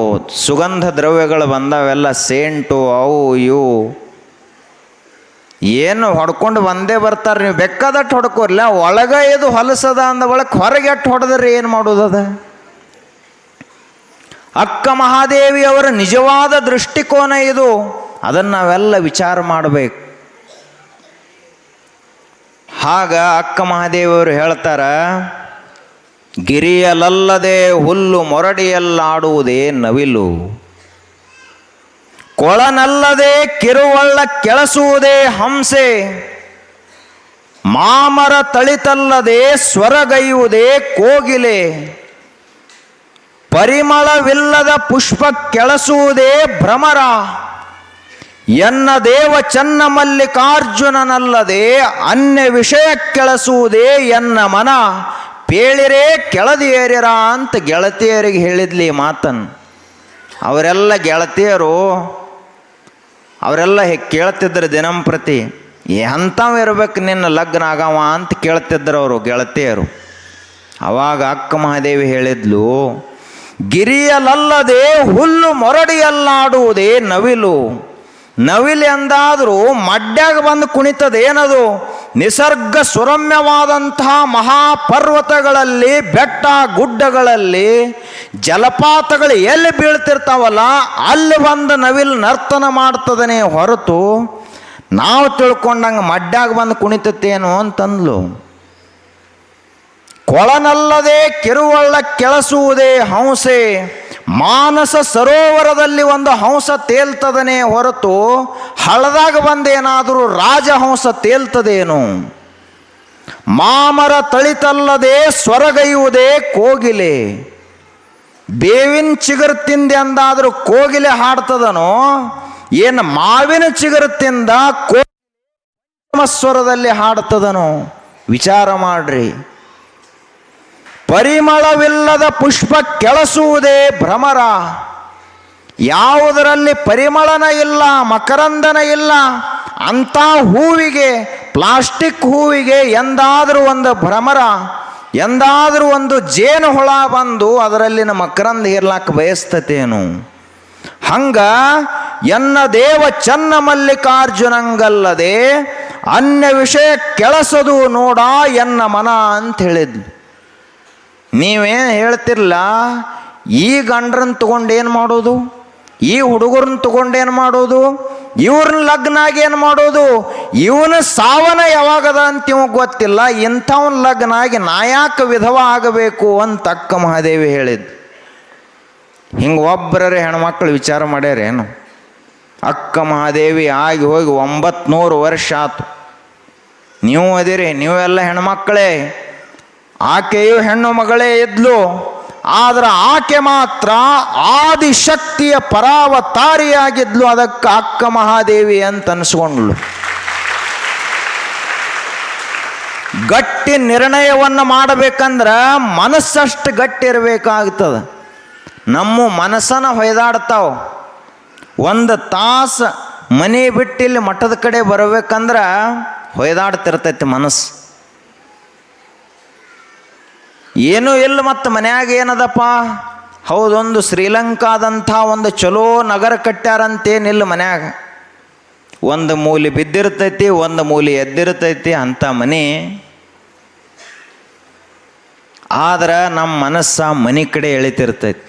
S1: ಸುಗಂಧ ದ್ರವ್ಯಗಳು ಬಂದಾವೆಲ್ಲ, ಸೇಂಟು ಅವು ಇವು ಏನು ಹೊಡ್ಕೊಂಡು ಬಂದೇ ಬರ್ತಾರೆ. ನೀವು ಬೆಕ್ಕದಟ್ಟು ಹೊಡ್ಕೋರ್ಲ, ಒಳಗೆ ಇದು ಹೊಲಸದ ಅಂದ ಒಳಗೆ ಹೊರಗೆ ಅಟ್ಟು ಹೊಡೆದ್ರೆ ಏನು ಮಾಡೋದದ? ಅಕ್ಕ ಮಹಾದೇವಿಯವರ ನಿಜವಾದ ದೃಷ್ಟಿಕೋನ ಇದು. ಅದನ್ನು ನಾವೆಲ್ಲ ವಿಚಾರ ಮಾಡಬೇಕು. ಆಗ ಅಕ್ಕ ಮಹಾದೇವಿಯವರು ಹೇಳ್ತಾರ, ಗಿರಿಯಲಲ್ಲದೆ ಹುಲ್ಲು ಮೊರಡಿಯಲ್ಲಾಡುವುದೇ ನವಿಲು, ಕೊಳನಲ್ಲದೆ ಕಿರುವಳ್ಳ ಕೆಳಸುವುದೇ ಹಂಸೆ, ಮಾಮರ ತಳಿತಲ್ಲದೆ ಸ್ವರಗೈಯುವುದೇ ಕೋಗಿಲೆ, ಪರಿಮಳವಿಲ್ಲದ ಪುಷ್ಪ ಕೆಳಸುವುದೇ ಭ್ರಮರ, ಎನ್ನ ದೇವ ಚನ್ನಮಲ್ಲಿಕಾರ್ಜುನನಲ್ಲದೆ ಅನ್ಯ ವಿಷಯ ಕೆಳಸುವುದೇ ಎನ್ನ ಮನ, ಪೇಳಿರೇ ಕೆಳದಿಯೇರಿರ ಅಂತ ಗೆಳತಿಯರಿಗೆ ಹೇಳಿದ್ಲಿ ಮಾತನ್ನು. ಅವರೆಲ್ಲ ಗೆಳತಿಯರು ಅವರೆಲ್ಲ ಕೇಳ್ತಿದ್ರು ದಿನಂಪ್ರತಿ, ಎಂಥವು ಇರ್ಬೇಕು ನಿನ್ನ ಲಗ್ನ ಆಗವ ಅಂತ ಕೇಳ್ತಿದ್ರು ಅವರು ಗೆಳತಿಯರು. ಅವಾಗ ಅಕ್ಕ ಮಹಾದೇವಿ ಹೇಳಿದ್ಲು, ಗಿರಿಯಲಲ್ಲದೆ ಹುಲ್ಲು ಮೊರಡಿಯಲ್ಲಾಡುವುದೇ ನವಿಲು. ನವಿಲು ಎಂದಾದರೂ ಮಡ್ಯಾಗ ಬಂದು ಕುಣಿತದೇನದು? ನಿಸರ್ಗ ಸುರಮ್ಯವಾದಂತಹ ಮಹಾಪರ್ವತಗಳಲ್ಲಿ, ಬೆಟ್ಟ ಗುಡ್ಡಗಳಲ್ಲಿ, ಜಲಪಾತಗಳು ಎಲ್ಲಿ ಬೀಳ್ತಿರ್ತಾವಲ್ಲ ಅಲ್ಲಿ ಬಂದು ನವಿಲು ನರ್ತನ ಮಾಡ್ತದನೇ ಹೊರತು ನಾವು ತಿಳ್ಕೊಂಡಂಗೆ ಮಡ್ಯಾಗ ಬಂದು ಕುಣಿತತ್ತೇನು ಅಂತಂದ್ಲು. ಕೊಳನಲ್ಲದೆ ಕಿರುವಳ್ಳ ಕೆಳಸುವುದೇ ಹಂಸೆ, ಮಾನಸ ಸರೋವರದಲ್ಲಿ ಒಂದು ಹಂಸ ತೇಲ್ತದನೇ ಹೊರತು ಹಳದಾಗ ಬಂದೇನಾದರೂ ರಾಜಹಂಸ ತೇಲ್ತದೇನು? ಮಾಮರ ತಳಿತಲ್ಲದೆ ಸ್ವರಗೈಯುವುದೇ ಕೋಗಿಲೆ. ಬೇವಿನ ಚಿಗುರು ತಿಂದೆ ಅಂದಾದರೂ ಕೋಗಿಲೆ ಹಾಡ್ತದನೋ ಏನು ಮಾವಿನ ಚಿಗುರು ತಿಂದ ಸ್ವರದಲ್ಲಿ ಹಾಡ್ತದನೋ? ವಿಚಾರ ಮಾಡ್ರಿ. ಪರಿಮಳವಿಲ್ಲದ ಪುಷ್ಪ ಕೆಳಸುವುದೇ ಭ್ರಮರ. ಯಾವುದರಲ್ಲಿ ಪರಿಮಳನ ಇಲ್ಲ, ಮಕರಂದನ ಇಲ್ಲ ಅಂಥ ಹೂವಿಗೆ, ಪ್ಲಾಸ್ಟಿಕ್ ಹೂವಿಗೆ ಎಂದಾದರೂ ಒಂದು ಭ್ರಮರ, ಎಂದಾದರೂ ಒಂದು ಜೇನು ಹುಳ ಬಂದು ಅದರಲ್ಲಿನ ಮಕರಂದ ಇರ್ಲಾಕ ಬಯಸ್ತತೇನು? ಹಂಗ ಎನ್ನ ದೇವ ಚನ್ನ ಮಲ್ಲಿಕಾರ್ಜುನಂಗಲ್ಲದೆ ಅನ್ಯ ವಿಷಯ ಕೆಳಸದು ನೋಡ ಎನ್ನ ಮನ ಅಂತ ಹೇಳಿದ್ಲು. ನೀವೇನು ಹೇಳ್ತಿರಲ್ಲ, ಈ ಗಂಡ್ರನ್ನ ತಗೊಂಡೇನು ಮಾಡೋದು, ಈ ಹುಡುಗರನ್ನ ತಗೊಂಡೇನು ಮಾಡೋದು, ಇವ್ರನ್ನ ಲಗ್ನ ಆಗಿ ಏನು ಮಾಡೋದು, ಇವನ ಸಾವನ ಯಾವಾಗದ ಅಂತ ಇವಾಗ ಗೊತ್ತಿಲ್ಲ, ಇಂಥವನ ಲಗ್ನ ಆಗಿ ನಾಯಾಕ ವಿಧವ ಆಗಬೇಕು ಅಂತ ಅಕ್ಕ ಮಹಾದೇವಿ ಹೇಳಿದ್ದು. ಹಿಂಗೆ ಒಬ್ಬರೇ ಹೆಣ್ಮಕ್ಳು ವಿಚಾರ ಮಾಡ್ಯಾರೇನು? ಅಕ್ಕ ಮಹಾದೇವಿ ಆಗಿ ಹೋಗಿ 900 ವರ್ಷ ಆತು. ನೀವು ಅದಿರಿ, ನೀವೆಲ್ಲ ಹೆಣ್ಮಕ್ಕಳೇ. ಆಕೆಯು ಹೆಣ್ಣು ಮಗಳೇ ಇದ್ಲು, ಆದ್ರೆ ಆಕೆ ಮಾತ್ರ ಆದಿಶಕ್ತಿಯ ಪರಾವತಾರಿಯಾಗಿದ್ಲು. ಅದಕ್ಕೆ ಅಕ್ಕ ಮಹಾದೇವಿ ಅಂತ ಅನಿಸ್ಕೊಂಡ್ಳು. ಗಟ್ಟಿ ನಿರ್ಣಯವನ್ನು ಮಾಡಬೇಕಂದ್ರೆ ಮನಸ್ಸಷ್ಟು ಗಟ್ಟಿ ಇರಬೇಕಾಗ್ತದೆ. ನಮ್ಮ ಮನಸ್ಸನ್ನು ಹೊಯ್ದಾಡ್ತಾವ. ಒಂದು ತಾಸು ಮನೆ ಬಿಟ್ಟು ಇಲ್ಲಿ ಮಠದ ಕಡೆ ಬರಬೇಕಂದ್ರೆ ಹೊಯ್ದಾಡ್ತಿರ್ತೈತಿ ಮನಸ್ಸು. ಏನೂ ಇಲ್ಲ, ಮತ್ತು ಮನ್ಯಾಗ ಏನದಪ್ಪ, ಹೌದೊಂದು ಶ್ರೀಲಂಕಾದಂಥ ಒಂದು ಚಲೋ ನಗರ ಕಟ್ಟ್ಯಾರಂತೇನಿಲ್ಲ ಮನ್ಯಾಗ. ಒಂದು ಮೂಲೆ ಬಿದ್ದಿರ್ತೈತಿ, ಒಂದು ಮೂಲೆ ಎದ್ದಿರ್ತೈತಿ ಅಂಥ ಮನೆ. ಆದ್ರೆ ನಮ್ಮ ಮನಸ್ಸ ಮನೆ ಕಡೆ ಎಳಿತಿರ್ತೈತಿ.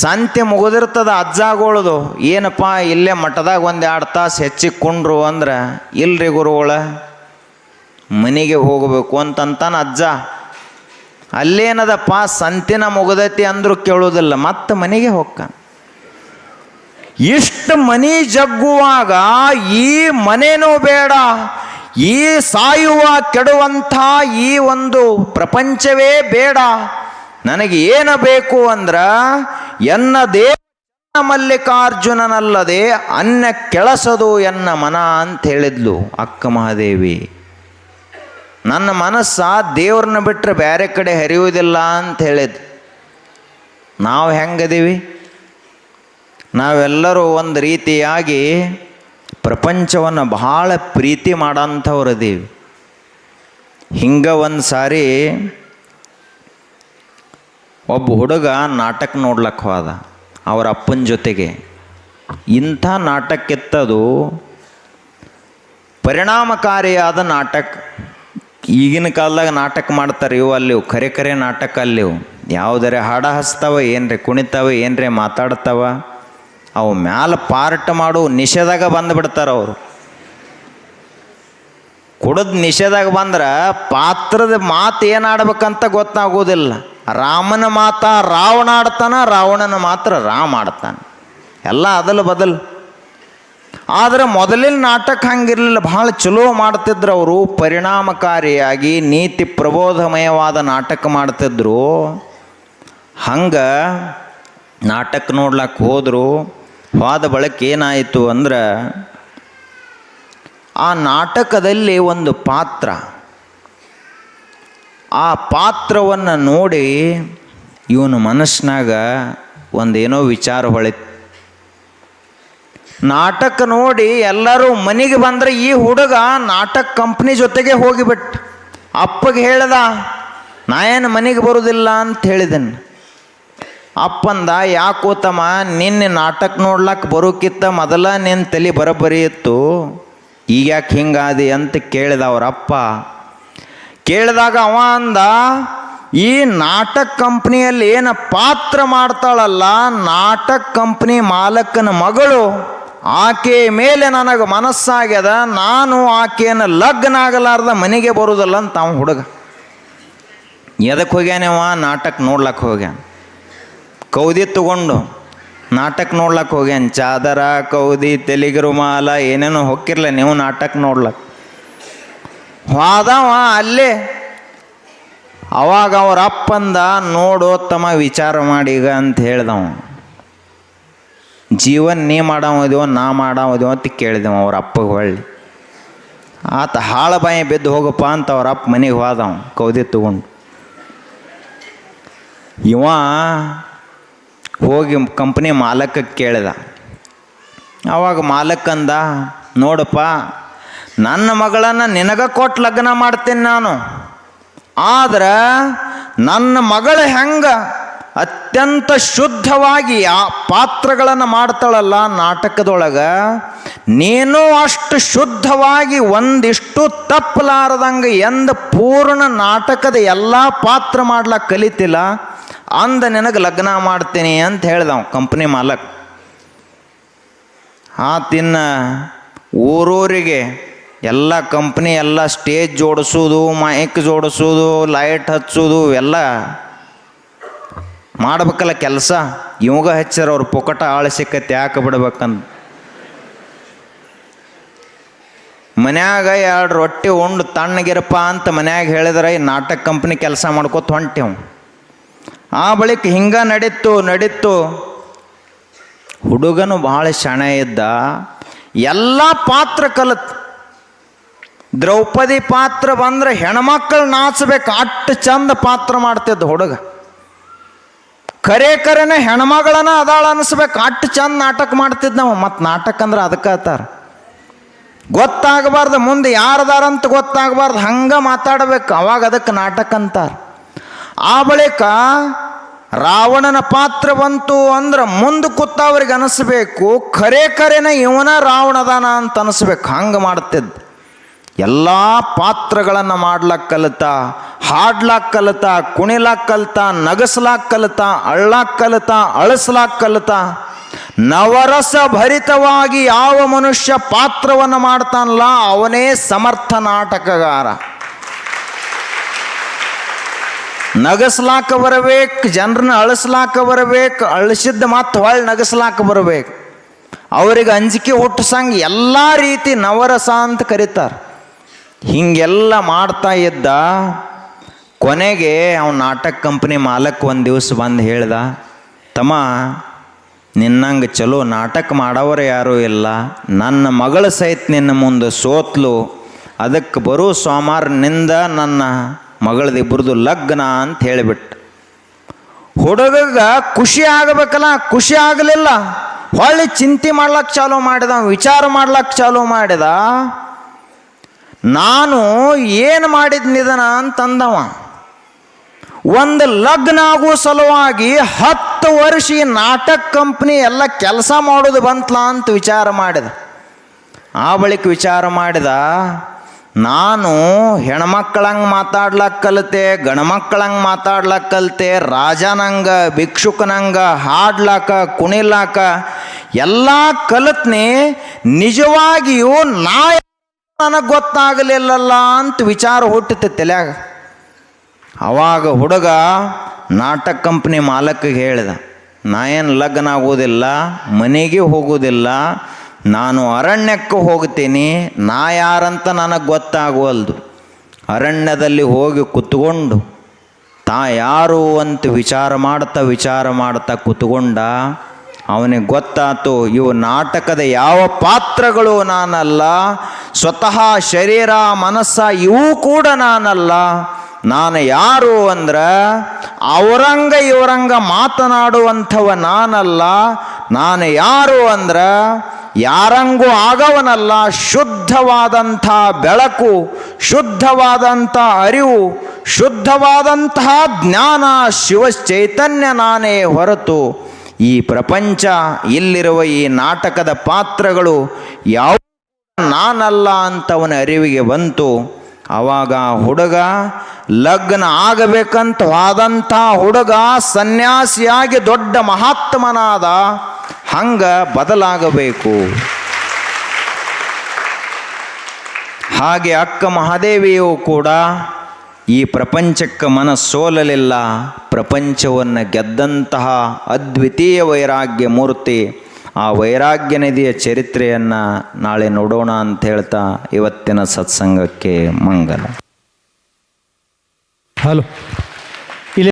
S1: ಸಂತೆ ಮುಗಿದಿರ್ತದ ಅಜ್ಜಾಗೋಳದು, ಏನಪ್ಪ ಇಲ್ಲೇ ಮಠದಾಗ 1-2 ತಾಸು ಹೆಚ್ಚಿಗೆ ಕೊಂಡ್ರು ಅಂದ್ರೆ, ಇಲ್ರಿ ಗುರುಗಳ ಮನೆಗೆ ಹೋಗಬೇಕು ಅಂತಂತಾನ ಅಜ್ಜ. ಅಲ್ಲೇನದಪ್ಪ ಸಂತಿನ ಮುಗದೈತಿ ಅಂದರೂ ಕೇಳೋದಿಲ್ಲ, ಮತ್ತೆ ಮನೆಗೆ ಹೋಗ್ಕ. ಇಷ್ಟು ಮನೆ ಜಗ್ಗುವಾಗ ಈ ಮನೇನೂ ಬೇಡ, ಈ ಸಾಯುವ ಕೆಡುವಂಥ ಈ ಒಂದು ಪ್ರಪಂಚವೇ ಬೇಡ, ನನಗೆ ಏನು ಬೇಕು ಅಂದ್ರೆ ಎನ್ನ ದೇವ ಮಲ್ಲಿಕಾರ್ಜುನನಲ್ಲದೆ ಅನ್ನ ಕೆಳಸದು ಎನ್ನ ಮನ ಅಂತ ಹೇಳಿದ್ಲು ಅಕ್ಕ ಮಹಾದೇವಿ. ನನ್ನ ಮನಸ್ಸ ದೇವ್ರನ್ನ ಬಿಟ್ಟರೆ ಬೇರೆ ಕಡೆ ಹರಿಯುವುದಿಲ್ಲ ಅಂತ ಹೇಳಿದ್. ನಾವು ಹೆಂಗದೀವಿ? ನಾವೆಲ್ಲರೂ ಒಂದು ರೀತಿಯಾಗಿ ಪ್ರಪಂಚವನ್ನು ಬಹಳ ಪ್ರೀತಿ ಮಾಡೋಂಥವ್ರದೀವಿ. ಹಿಂಗೆ ಒಂದು ಸಾರಿ ಒಬ್ಬ ಹುಡುಗ ನಾಟಕ ನೋಡ್ಲಕ್ಕೆ ಹೋದ ಅವ್ರ ಅಪ್ಪನ ಜೊತೆಗೆ. ಇಂಥ ನಾಟಕ್ಕಿತ್ತದು ಪರಿಣಾಮಕಾರಿಯಾದ ನಾಟಕ. ಈಗಿನ ಕಾಲದಾಗ ನಾಟಕ ಮಾಡ್ತಾರೆ ಇವು ಅಲ್ಲಿವು, ಖರೆ ನಾಟಕ ಅಲ್ಲಿವು. ಯಾವುದರೆ ಹಾಡ ಹಚ್ತಾವ, ಏನ್ರಿ ಕುಣಿತಾವ, ಏನ್ರಿ ಮಾತಾಡ್ತಾವ, ಅವು ಮ್ಯಾಲ ಪಾರ್ಟ್ ಮಾಡು ನಿಷೇಧಾಗ ಬಂದುಬಿಡ್ತಾರೆ ಅವರು. ಕುಡಿದು ನಿಷೇಧಾಗ ಬಂದ್ರೆ ಪಾತ್ರದ ಮಾತು ಏನು ಆಡ್ಬೇಕಂತ ಗೊತ್ತಾಗೋದಿಲ್ಲ. ರಾಮನ ಮಾತ ರಾವಣ ಆಡ್ತಾನ, ರಾವಣನ ಮಾತ್ರ ರಾಮ ಆಡ್ತಾನೆ, ಎಲ್ಲ ಅದಲು ಬದಲು. ಆದರೆ ಮೊದಲಿನ ನಾಟಕ ಹಂಗಿರಲಿಲ್ಲ, ಭಾಳ ಚಲೋ ಮಾಡ್ತಿದ್ರು ಅವರು. ಪರಿಣಾಮಕಾರಿಯಾಗಿ ನೀತಿ ಪ್ರಬೋಧಮಯವಾದ ನಾಟಕ ಮಾಡ್ತಿದ್ರು. ಹಂಗೆ ನಾಟಕ ನೋಡ್ಲಕ್ಕೆ ಹೋದರು. ಹೋದ ಬಳಿಕ ಏನಾಯಿತು ಅಂದ್ರೆ, ಆ ನಾಟಕದಲ್ಲಿ ಒಂದು ಪಾತ್ರ, ಆ ಪಾತ್ರವನ್ನು ನೋಡಿ ಇವನ ಮನಸ್ಸಿನಾಗ ಒಂದೇನೋ ವಿಚಾರ ಹೊಳಿತು. ನಾಟಕ ನೋಡಿ ಎಲ್ಲರೂ ಮನೆಗೆ ಬಂದರೆ ಈ ಹುಡುಗ ನಾಟಕ ಕಂಪ್ನಿ ಜೊತೆಗೆ ಹೋಗಿಬಿಟ್ಟು ಅಪ್ಪಗೆ ಹೇಳ್ದ, ನಾ ಏನು ಮನೆಗೆ ಬರೋದಿಲ್ಲ ಅಂತ ಹೇಳಿದೆನು. ಅಪ್ಪಂದ, ಯಾಕೋತಮ್ಮ ನಿನ್ನೆ ನಾಟಕ ನೋಡ್ಲಕ್ಕೆ ಬರೋಕ್ಕಿಂತ ಮೊದಲ ನಿನ್ನ ತಲೆ ಬರೋಬ್ಬರಿ ಇತ್ತು, ಈಗ ಯಾಕೆ ಹಿಂಗಾದಿ ಅಂತ ಕೇಳಿದ ಅವರಪ್ಪ. ಕೇಳಿದಾಗ ಅವ ಅಂದ, ಈ ನಾಟಕ ಕಂಪ್ನಿಯಲ್ಲಿ ಏನು ಪಾತ್ರ ಮಾಡ್ತಾಳಲ್ಲ, ನಾಟಕ ಕಂಪ್ನಿ ಮಾಲಕನ ಮಗಳು, ಆಕೆ ಮೇಲೆ ನನಗೆ ಮನಸ್ಸಾಗ್ಯದ, ನಾನು ಆಕೆಯನ್ನು ಲಗ್ನ ಆಗಲಾರ್ದ ಮನೆಗೆ ಬರೋದಲ್ಲ ಅಂತ ಅವ ಹುಡುಗ. ಎದಕ್ಕೆ ಹೋಗ್ಯಾನವ? ನಾಟಕ ನೋಡ್ಲಕ್ಕೆ ಹೋಗ್ಯಾನ. ಕೌದಿ ತಗೊಂಡು ನಾಟಕ ನೋಡ್ಲಕ್ಕೆ ಹೋಗ್ಯಾನ. ಚಾದರ, ಕೌದಿ, ತೆಲಿಗೆ ರುಮಾಲ ಏನೇನೋ ಹೊಕ್ಕಿರ್ಲ ನೀವು ನಾಟಕ ನೋಡ್ಲಕ್ಕೆ ಹೋದವ ಅಲ್ಲೇ. ಅವಾಗ ಅವ್ರ ಅಪ್ಪಂದ, ನೋಡು ತಮ್ಮ ವಿಚಾರ ಮಾಡೀಗ ಅಂತ ಹೇಳ್ದವ. ಜೀವನ್ ನೀ ಮಾಡಾವದ್ಯೋ ನಾ ಮಾಡಾವದ್ಯೋ ಅಂತ ಕೇಳಿದೆವು ಅವ್ರ ಅಪ್ಪಗೆ. ಹೊಳ್ಳಿ ಆತ ಹಾಳ ಬಾಯಿ ಬಿದ್ದು ಹೋಗಪ್ಪ ಅಂತ ಅವ್ರ ಅಪ್ಪ ಮನೆಗೆ ಹೋದವ ಕೌದಿ ತಗೊಂಡು. ಇವ ಹೋಗಿ ಕಂಪ್ನಿ ಮಾಲಕಕ್ಕೆ ಕೇಳಿದ. ಅವಾಗ ಮಾಲಕಂದ, ನೋಡಪ್ಪ ನನ್ನ ಮಗಳನ್ನು ನಿನಗೆ ಕೊಟ್ಟು ಲಗ್ನ ಮಾಡ್ತೀನಿ ನಾನು. ಆದ್ರೆ ನನ್ನ ಮಗಳು ಹೆಂಗೆ ಅತ್ಯಂತ ಶುದ್ಧವಾಗಿ ಆ ಪಾತ್ರಗಳನ್ನು ಮಾಡ್ತಾಳಲ್ಲ ನಾಟಕದೊಳಗೆ, ನೀನು ಅಷ್ಟು ಶುದ್ಧವಾಗಿ ಒಂದಿಷ್ಟು ತಪ್ಪಲಾರದಂಗೆ ಎಂದು ಪೂರ್ಣ ನಾಟಕದ ಎಲ್ಲ ಪಾತ್ರ ಮಾಡ್ಲಿಕ್ಕೆ ಕಲಿತಿಲ್ಲ ಅಂದ ನಿನಗೆ ಲಗ್ನ ಮಾಡ್ತೀನಿ ಅಂತ ಹೇಳ್ದವ ಕಂಪ್ನಿ ಮಾಲಕ್. ಆತಿನ್ನ ಊರೂರಿಗೆ ಎಲ್ಲ ಕಂಪ್ನಿ ಎಲ್ಲ ಸ್ಟೇಜ್ ಜೋಡಿಸೋದು, ಮೈಕ್ ಜೋಡಿಸೋದು, ಲೈಟ್ ಹಚ್ಚೋದು ಎಲ್ಲ ಮಾಡ್ಬೇಕಲ್ಲ ಕೆಲಸ. ಇವಾಗ ಹಚ್ಚಾರ ಅವ್ರು ಪೊಕಟ ಆಳು ಸಿಕ್ಕತ್ತೆ ಯಾಕೆ ಬಿಡ್ಬೇಕಂತ. ಮನ್ಯಾಗ 2 ರೊಟ್ಟಿ ಉಂಡು ತಣ್ಣಗಿರಪ್ಪ ಅಂತ ಮನ್ಯಾಗ ಹೇಳಿದ್ರೆ ಈ ನಾಟಕ ಕಂಪ್ನಿ ಕೆಲಸ ಮಾಡ್ಕೊತ ಹೊಂಟೇವು. ಆ ಬಳಿಕ ಹಿಂಗೆ ನಡೀತು. ಹುಡುಗನು ಭಾಳ ಶಾಣೆ ಇದ್ದ, ಎಲ್ಲ ಪಾತ್ರ ಕಲಿತು. ದ್ರೌಪದಿ ಪಾತ್ರ ಬಂದ್ರೆ ಹೆಣ್ಮಕ್ಳು ನಾಚಬೇಕು, ಅಷ್ಟು ಚಂದ ಪಾತ್ರ ಮಾಡ್ತಿದ್ದ ಹುಡುಗ. ಕರೆನೇ ಹೆಣ್ಮಗಳನ್ನ ಅದಾಳ ಅನಿಸ್ಬೇಕು, ಅಷ್ಟು ಚಂದ ನಾಟಕ ಮಾಡ್ತಿದ್ದ ನಾವು. ಮತ್ತು ನಾಟಕ ಅಂದ್ರೆ ಅದಕ್ಕೆ ಅತ್ತಾರ, ಗೊತ್ತಾಗಬಾರ್ದು ಮುಂದೆ ಯಾರದಾರಂತ ಗೊತ್ತಾಗಬಾರ್ದು, ಹಂಗೆ ಮಾತಾಡಬೇಕು, ಅವಾಗ ಅದಕ್ಕೆ ನಾಟಕ ಅಂತಾರೆ. ಆ ಬಳಿಕ ರಾವಣನ ಪಾತ್ರ ಬಂತು ಅಂದ್ರೆ ಮುಂದೆ ಕೂತವ್ರಿಗೆ ಅನಿಸ್ಬೇಕು ಕರೆನೇ ಇವನ ರಾವಣದಾನ ಅಂತ ಅನಿಸ್ಬೇಕು, ಹಂಗೆ ಮಾಡ್ತಿದ್ದ. ಎಲ್ಲ ಪಾತ್ರಗಳನ್ನು ಮಾಡ್ಲಕ್ಕೆ ಕಲಿತ, ಹಾಡ್ಲಾಕ್ ಕಲಿತ, ಕುಣಿಲಾಕ್ ಕಲಿತ, ನಗಸ್ಲಾಕ್ ಕಲಿತ, ಅಳ್ಳಾಕ್ ಕಲಿತ, ಅಳಿಸ್ಲಾಕ್ ಕಲಿತ. ನವರಸ ಭರಿತವಾಗಿ ಯಾವ ಮನುಷ್ಯ ಪಾತ್ರವನ್ನು ಮಾಡ್ತಾನಲ್ಲ ಅವನೇ ಸಮರ್ಥ ನಾಟಕಗಾರ. ನಗಸ್ಲಾಕ ಬರಬೇಕು, ಜನರನ್ನ ಅಳಿಸ್ಲಾಕ ಬರಬೇಕು, ಅಳಿಸಿದ್ದ ಮತ್ತು ಹೊಳ್ಳಿ ನಗಸ್ಲಾಕ ಬರಬೇಕು, ಅವರಿಗೆ ಅಂಜಿಕೆ ಹುಟ್ಟಿಸಂಗೆ ಎಲ್ಲ ರೀತಿ ನವರಸ ಅಂತ ಕರೀತಾರೆ. ಹೀಗೆಲ್ಲ ಮಾಡ್ತಾ ಇದ್ದ. ಕೊನೆಗೆ ಅವನ ನಾಟಕ ಕಂಪ್ನಿ ಮಾಲಕ್ ಒಂದು ದಿವಸ ಬಂದು ಹೇಳ್ದ, ತಮ್ಮ ನಿನ್ನಂಗೆ ಚಲೋ ನಾಟಕ ಮಾಡೋರು ಯಾರೂ ಇಲ್ಲ, ನನ್ನ ಮಗಳ ಸಹಿತ ನಿನ್ನ ಮುಂದೆ ಸೋತ್ಲು, ಅದಕ್ಕೆ ಬರೋ ಸೋಮವಾರನಿಂದ ನನ್ನ ಮಗಳದಿಬ್ಬರದು ಲಗ್ನ ಅಂತ ಹೇಳಿಬಿಟ್ಟು. ಹುಡುಗಗ ಖುಷಿ ಆಗಬೇಕಲ್ಲ, ಖುಷಿ ಆಗಲಿಲ್ಲ. ಹೊಳ್ಳಿ ಚಿಂತೆ ಮಾಡ್ಲಕ್ಕೆ ಚಾಲೂ ಮಾಡಿದ, ವಿಚಾರ ಮಾಡ್ಲಕ್ಕೆ ಚಾಲೂ ಮಾಡಿದ. ನಾನು ಏನು ಮಾಡಿದ್ನಿದನ ಅಂತಂದವ. ಒಂದು ಲಗ್ನ ಆಗೋ ಸಲುವಾಗಿ 10 ವರ್ಷ ಈ ನಾಟಕ ಕಂಪ್ನಿ ಎಲ್ಲ ಕೆಲಸ ಮಾಡೋದು ಬಂತಲ್ಲ ಅಂತ ವಿಚಾರ ಮಾಡಿದ. ಆ ಬಳಿಕ ವಿಚಾರ ಮಾಡಿದ, ನಾನು ಹೆಣ್ಮಕ್ಳಂಗೆ ಮಾತಾಡ್ಲಕ್ಕೆ ಕಲಿತೆ, ಗಣಮಕ್ಳಂಗೆ ಮಾತಾಡ್ಲಕ್ಕೆ ಕಲಿತೆ, ರಾಜನಂಗ ಭಿಕ್ಷುಕನಂಗ ಹಾಡ್ಲಾಕ ಕುಣಿಲಾಕ ಎಲ್ಲ ಕಲಿತ್ನಿ. ನಿಜವಾಗಿಯೂ ನನಗೆ ಗೊತ್ತಾಗಲಿಲ್ಲಲ್ಲ ಅಂತ ವಿಚಾರ ಹುಟ್ಟಿತು ತಲೆಯಾಗ. ಅವಾಗ ಹುಡುಗ ನಾಟಕ ಕಂಪ್ನಿ ಮಾಲಕಿಗೆ ಹೇಳಿದ, ನಾ ಏನು ಲಗ್ನ ಆಗೋದಿಲ್ಲ, ಮನೆಗೆ ಹೋಗೋದಿಲ್ಲ, ನಾನು ಅರಣ್ಯಕ್ಕೆ ಹೋಗ್ತೀನಿ, ನಾ ಯಾರಂತ ನನಗೆ ಗೊತ್ತಾಗವಲ್ದು. ಅರಣ್ಯದಲ್ಲಿ ಹೋಗಿ ಕುತ್ಕೊಂಡು ತಾ ಯಾರು ಅಂತ ವಿಚಾರ ಮಾಡ್ತಾ ಕುತ್ಕೊಂಡ. ಅವನಿಗೆ ಗೊತ್ತಾತು, ಇವು ನಾಟಕದ ಯಾವ ಪಾತ್ರಗಳು ನಾನಲ್ಲ, ಸ್ವತಃ ಶರೀರ ಮನಸ್ಸ ಇವು ಕೂಡ ನಾನಲ್ಲ. ನಾನು ಯಾರು ಅಂದ್ರೆ ಅವರಂಗ ಇವರಂಗ ಮಾತನಾಡುವಂಥವ ನಾನಲ್ಲ. ನಾನು ಯಾರು ಅಂದ್ರೆ ಯಾರಂಗೂ ಆಗವನಲ್ಲ. ಶುದ್ಧವಾದಂಥ ಬೆಳಕು, ಶುದ್ಧವಾದಂಥ ಅರಿವು, ಶುದ್ಧವಾದಂತಹ ಜ್ಞಾನ ಶಿವಚೈತನ್ಯ ನಾನೇ ಹೊರತು ಈ ಪ್ರಪಂಚ ಇಲ್ಲಿರುವ ಈ ನಾಟಕದ ಪಾತ್ರಗಳು ಯಾವ ನಾನಲ್ಲ ಅಂತವನ ಅರಿವಿಗೆ ಬಂತು. ಆವಾಗ ಹುಡುಗ ಲಗ್ನ ಆಗಬೇಕಂತ ಆದಂಥ ಹುಡುಗ ಸನ್ಯಾಸಿಯಾಗಿ ದೊಡ್ಡ ಮಹಾತ್ಮನಾದ. ಹಂಗ ಬದಲಾಗಬೇಕು. ಹಾಗೆ ಅಕ್ಕ ಮಹಾದೇವಿಯು ಕೂಡ ಈ ಪ್ರಪಂಚಕ್ಕೆ ಮನಸ್ಸೋಲಲಿಲ್ಲ. ಪ್ರಪಂಚವನ್ನು ಗೆದ್ದಂತಹ ಅದ್ವಿತೀಯ ವೈರಾಗ್ಯ ಮೂರ್ತಿ, ಆ ವೈರಾಗ್ಯ ನಿಧಿಯ ಚರಿತ್ರೆಯನ್ನು ನಾಳೆ ನೋಡೋಣ ಅಂತ ಹೇಳ್ತಾ ಇವತ್ತಿನ ಸತ್ಸಂಗಕ್ಕೆ ಮಂಗಲ.
S3: ಹಲೋ.